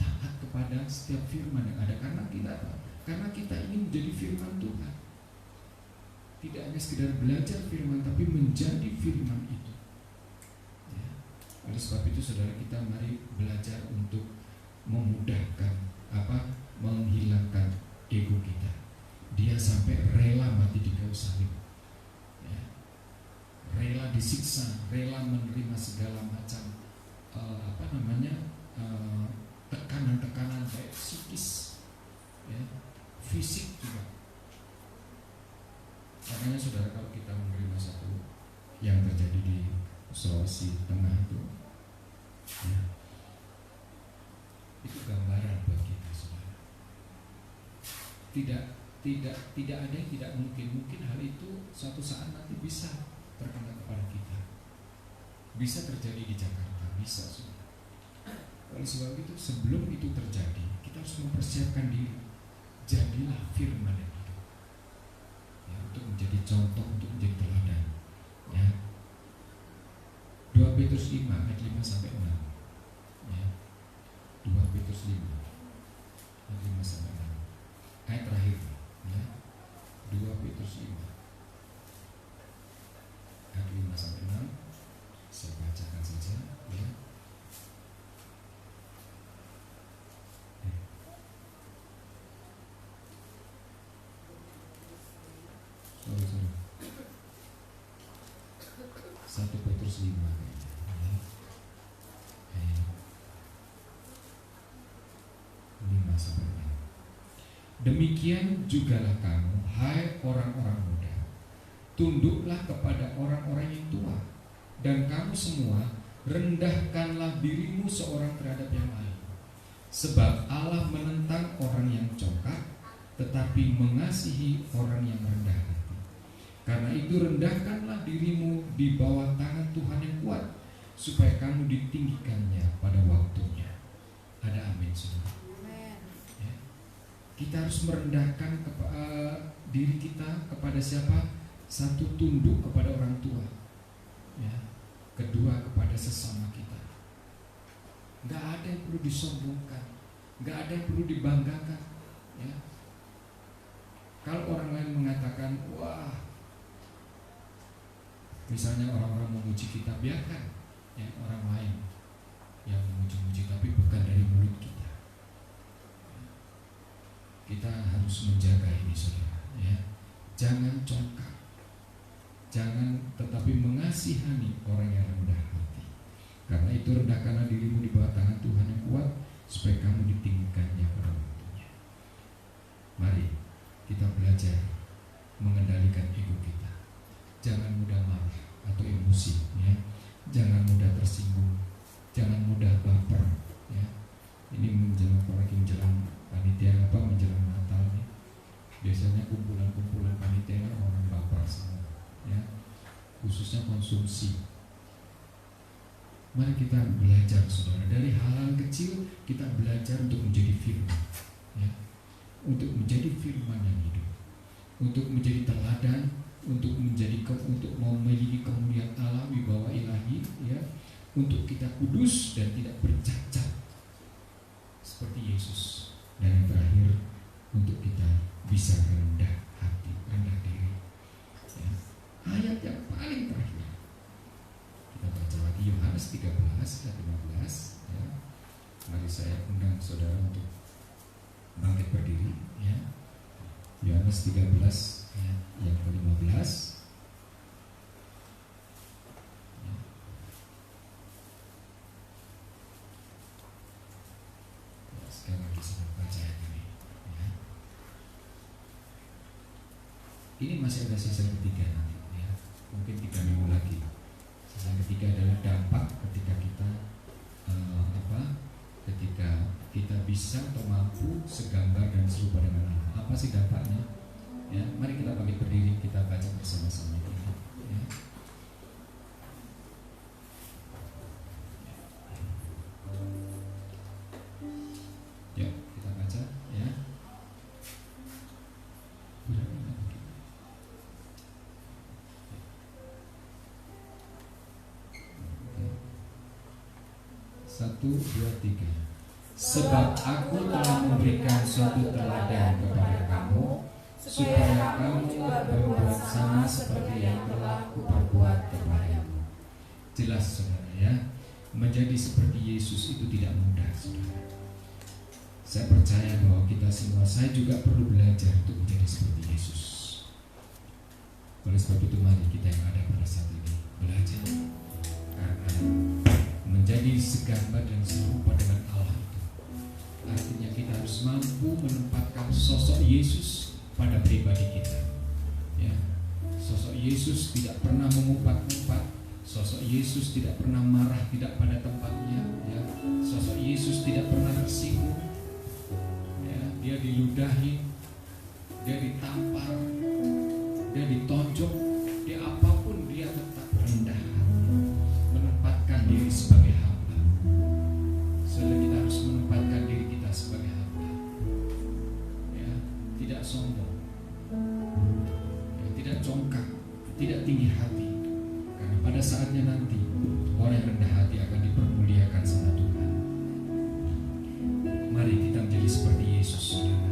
taat kepada setiap firman yang ada. Karena kita ingin menjadi firman Tuhan. Tidak hanya sekedar belajar firman, tapi menjadi firman itu, ya. Oleh sebab itu, saudara, kita mari belajar untuk memudahkan menghilangkan ego kita. Dia sampai rela mati di kayu salib, ya. Rela disiksa, rela menerima segala macam tekanan-tekanan baik psikis, ya, fisik juga. Makanya saudara, kalau kita menerima satu yang terjadi di Sulawesi Tengah itu, ya, itu gambaran buat kita, saudara. Tidak ada yang tidak mungkin hal itu suatu saat nanti bisa terkena kepada kita, bisa terjadi di Jakarta, bisa, saudara. Oleh sebab itu, sebelum itu terjadi, kita harus mempersiapkan diri. Jadilah firman yang hidup, ya, untuk menjadi contoh, untuk menjadi teladan, ya. 2 Petrus 5 ayat 5-6, ya. 2 Petrus 5 ayat 5-6, ayat terakhir, ya. 2 Petrus 5 ayat 5-6, saya bacakan saja, ya. Sorry. 1 Petrus 5, ya. 5-6. Demikian jugalah kamu, hai orang-orang muda, tunduklah kepada orang-orang yang tua, dan kamu semua rendahkanlah dirimu seorang terhadap yang lain. Sebab Allah menentang orang yang congkak, tetapi mengasihi orang yang rendah hati. Karena itu rendahkanlah dirimu di bawah tangan Tuhan yang kuat, supaya kamu ditinggikannya pada waktunya. Ada amin, saudara. Kita harus merendahkan diri kita kepada siapa? Satu, tunduk kepada orang tua, ya. Kedua, kepada sesama kita. Nggak ada yang perlu disombongkan, nggak ada yang perlu dibanggakan, ya. Kalau orang lain mengatakan, wah, misalnya orang-orang memuji kita, biarkan ya orang lain yang memuji-muji, tapi bukan dari mulut kita. Kita harus menjaga ini, saudara, ya. Jangan congkak, jangan, tetapi mengasihani orang yang rendah hati. Karena itu rendahkanlah dirimu di bawah tangan Tuhan yang kuat, supaya kamu ditinggikannya pada waktunya. Mari kita belajar mengendalikan ego kita. Jangan mudah marah atau emosi, ya. Jangan mudah tersinggung, jangan mudah baper, ya. Ini menjelang panitia menjelang Natal nih. Biasanya kumpulan panitia orang baper semua, ya. Khususnya konsumsi. Mari kita belajar, saudara, dari hal-hal kecil kita belajar untuk menjadi firman, ya. Untuk menjadi firman yang hidup, untuk menjadi teladan, untuk memiliki kemuliaan Allah, wibawa ilahi, ya, untuk kita kudus dan tidak bercacat seperti Yesus. Dan yang terakhir, untuk kita bisa rendah hati, rendah diri, ya. Ayat yang paling terakhir kita baca lagi, Yohanes 13 ayat 15, ya. Mari saya undang saudara untuk bangkit berdiri, ya. Yohanes 13 ayat yang ke-15, ya. Sekali lagi saya baca ayat ini, ya. Ini masih ada sisa ketiga nanti, ya. Mungkin 3 minggu lagi. Sisa ketiga adalah dampak ketika kita ketika kita bisa atau mampu segambar dan serupa dengan Allah. Apa sih dampaknya? Ya, mari kita bangkit berdiri, kita baca bersama-sama ini, ya. Ya, kita baca, ya. Satu, dua, tiga. Sebab aku telah memberikan suatu teladan kepada kamu, supaya kamu juga berbuat sama seperti yang telah kuperbuat kepadamu. Jelas, saudara, ya. Menjadi seperti Yesus itu tidak mudah, saudara. Saya percaya bahwa kita semua, saya juga perlu belajar untuk menjadi seperti Yesus. Oleh sebab itu, mari kita yang ada pada saat ini belajar. Karena menjadi segambar dan serupa dengan Allah itu artinya kita harus mampu menempatkan sosok Yesus pada pribadi kita, ya. Sosok Yesus tidak pernah mengumpat-umpat. Sosok Yesus tidak pernah marah tidak pada tempatnya, ya. Sosok Yesus tidak pernah tersinggung, ya. Dia diludahi, dia ditampar, dia ditonjok, dia apapun dia tetap rendah hati, menempatkan diri sebagai hamba. Saudara, kita harus menempatkan diri kita sebagai hamba, ya. Tidak sombong, ya. Tidak congkak, tidak tinggi hati. Karena pada saatnya nanti orang yang rendah hati akan dipermuliakan sama Tuhan. Mari kita menjadi seperti Yesus, saudara.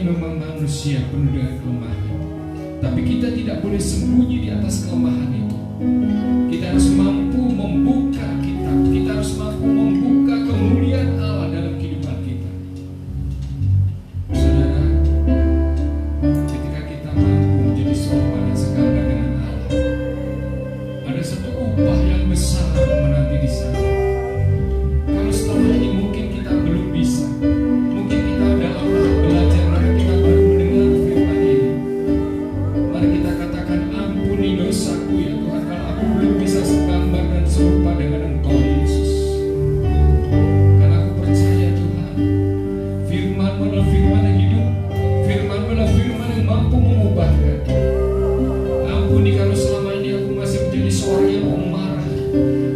ini memang manusia penuh dengan kelemahan, tapi kita tidak boleh sembunyi di atas kelemahan itu. Kita harus mampu membuka kitab, kita harus mampu membuka kemuliaan Allah dalam kehidupan kita. Saudara, ketika kita mampu menjadi serupa dan segambar dengan Allah, ada satu upah yang besar menanti di sana. Kalau selama ini mungkin kita belum bisa, mungkin kita dalam tahap belajar, mari kita baru mendengar firman ini. Mari kita katakan, ampuni dosaku ya Tuhan, kalau aku belum bisa segambar dan serupa dengan Engkau Yesus. Karena aku percaya Tuhan, firman-Mu adalah firman yang hidup, firman-Mu adalah firman yang mampu mengubahkan. Ampuni kalau selama ini aku masih menjadi seorang yang pemarah.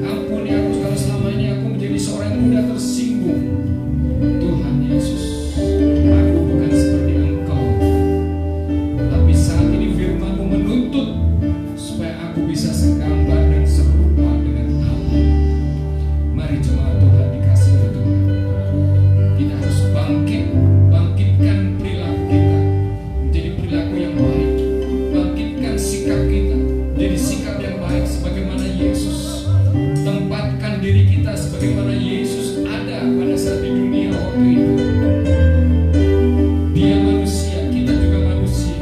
Ampuni aku kalau selama ini aku menjadi seorang yang mudah tersinggung. Tuhan Yesus, aku bukan seperti Engkau, tapi saat ini firman-Mu menuntut supaya aku bisa segambar dan serupa dengan Allah. Mari jemaat Tuhan dikasih oleh Tuhan, kita harus bangkitkan perilaku kita menjadi perilaku yang baik, bangkitkan sikap kita jadi sikap yang baik sebagaimana Yesus. Tempatkan diri kita sebagaimana Yesus ada pada saat di dunia waktu itu. Dia manusia, kita juga manusia.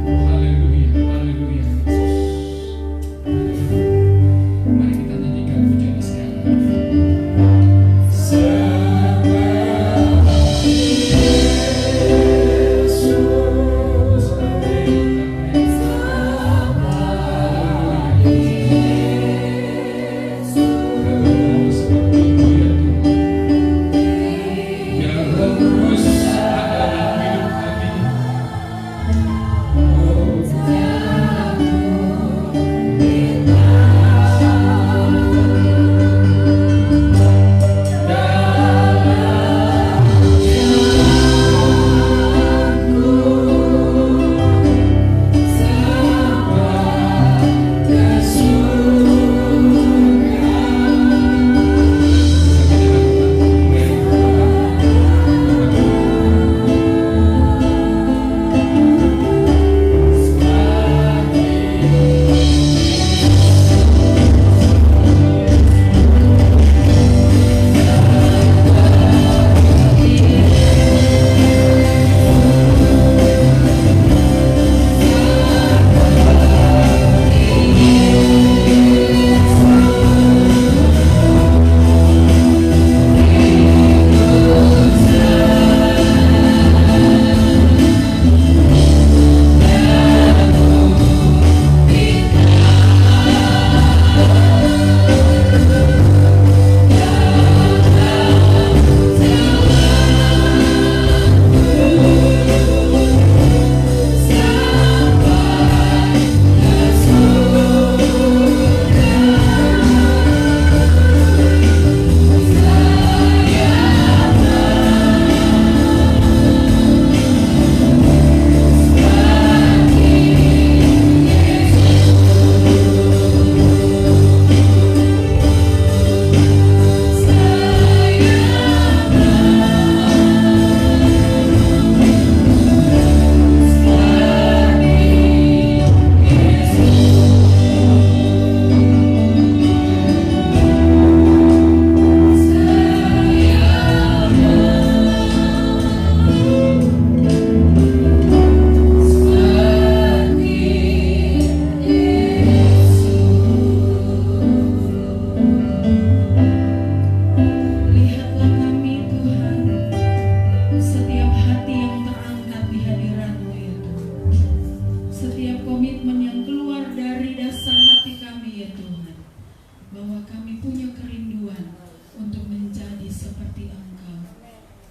Haleluya, haleluya. Mari kita nyanyikan pujian sekarang.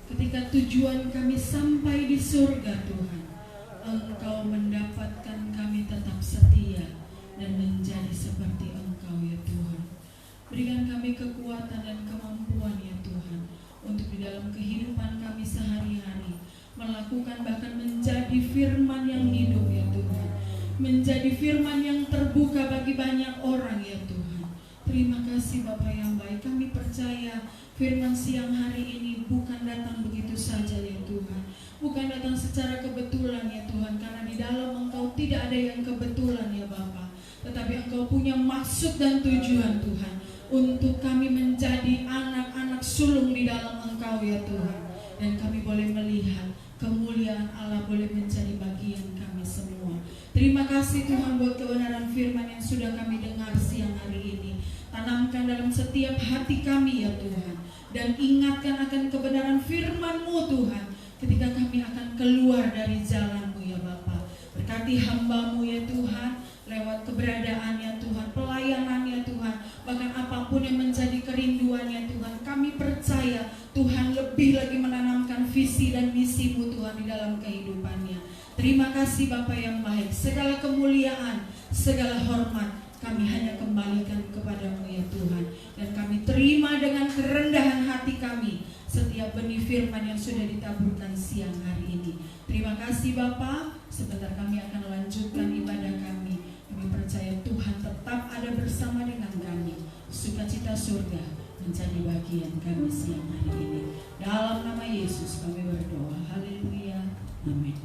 Ketika tujuan kami sampai di surga Tuhan, Engkau mendapatkan kami tetap setia dan menjadi seperti Engkau ya Tuhan. Berikan kami kekuatan dan kemampuan ya Tuhan, untuk di dalam kehidupan kami sehari-hari melakukan bahkan menjadi firman yang hidup ya Tuhan, menjadi firman yang terbuka bagi banyak orang ya Tuhan. Terima kasih Bapa yang baik. Kami percaya firman siang hari ini bukan datang begitu saja ya Tuhan. Bukan datang secara kebetulan ya Tuhan. Karena di dalam Engkau tidak ada yang kebetulan ya Bapa. Tetapi Engkau punya maksud dan tujuan Tuhan. Untuk kami menjadi anak-anak sulung di dalam Engkau ya Tuhan. Dan kami boleh melihat kemuliaan Allah boleh menjadi bagian kami semua. Terima kasih Tuhan buat kebenaran firman yang sudah kami dengar siang hari ini. Tanamkan dalam setiap hati kami ya Tuhan. Dan ingatkan akan kebenaran firman-Mu Tuhan. Ketika kami akan keluar dari jalan-Mu ya Bapa. Berkati hamba-Mu ya Tuhan. Lewat keberadaannya Tuhan. Pelayanannya Tuhan. Bahkan apapun yang menjadi kerinduannya Tuhan. Kami percaya Tuhan lebih lagi menanamkan visi dan misi-Mu Tuhan di dalam kehidupannya. Terima kasih Bapa yang baik. Segala kemuliaan, segala hormat kami hanya kembalikan kepada-Mu ya Tuhan. Dan kami terima dengan kerendahan hati kami setiap benih firman yang sudah ditaburkan siang hari ini. Terima kasih Bapa. Sebentar kami akan lanjutkan ibadah kami. Kami percaya Tuhan tetap ada bersama dengan kami. Sukacita surga menjadi bagian kami siang hari ini. Dalam nama Yesus kami berdoa. Haleluya. Amin.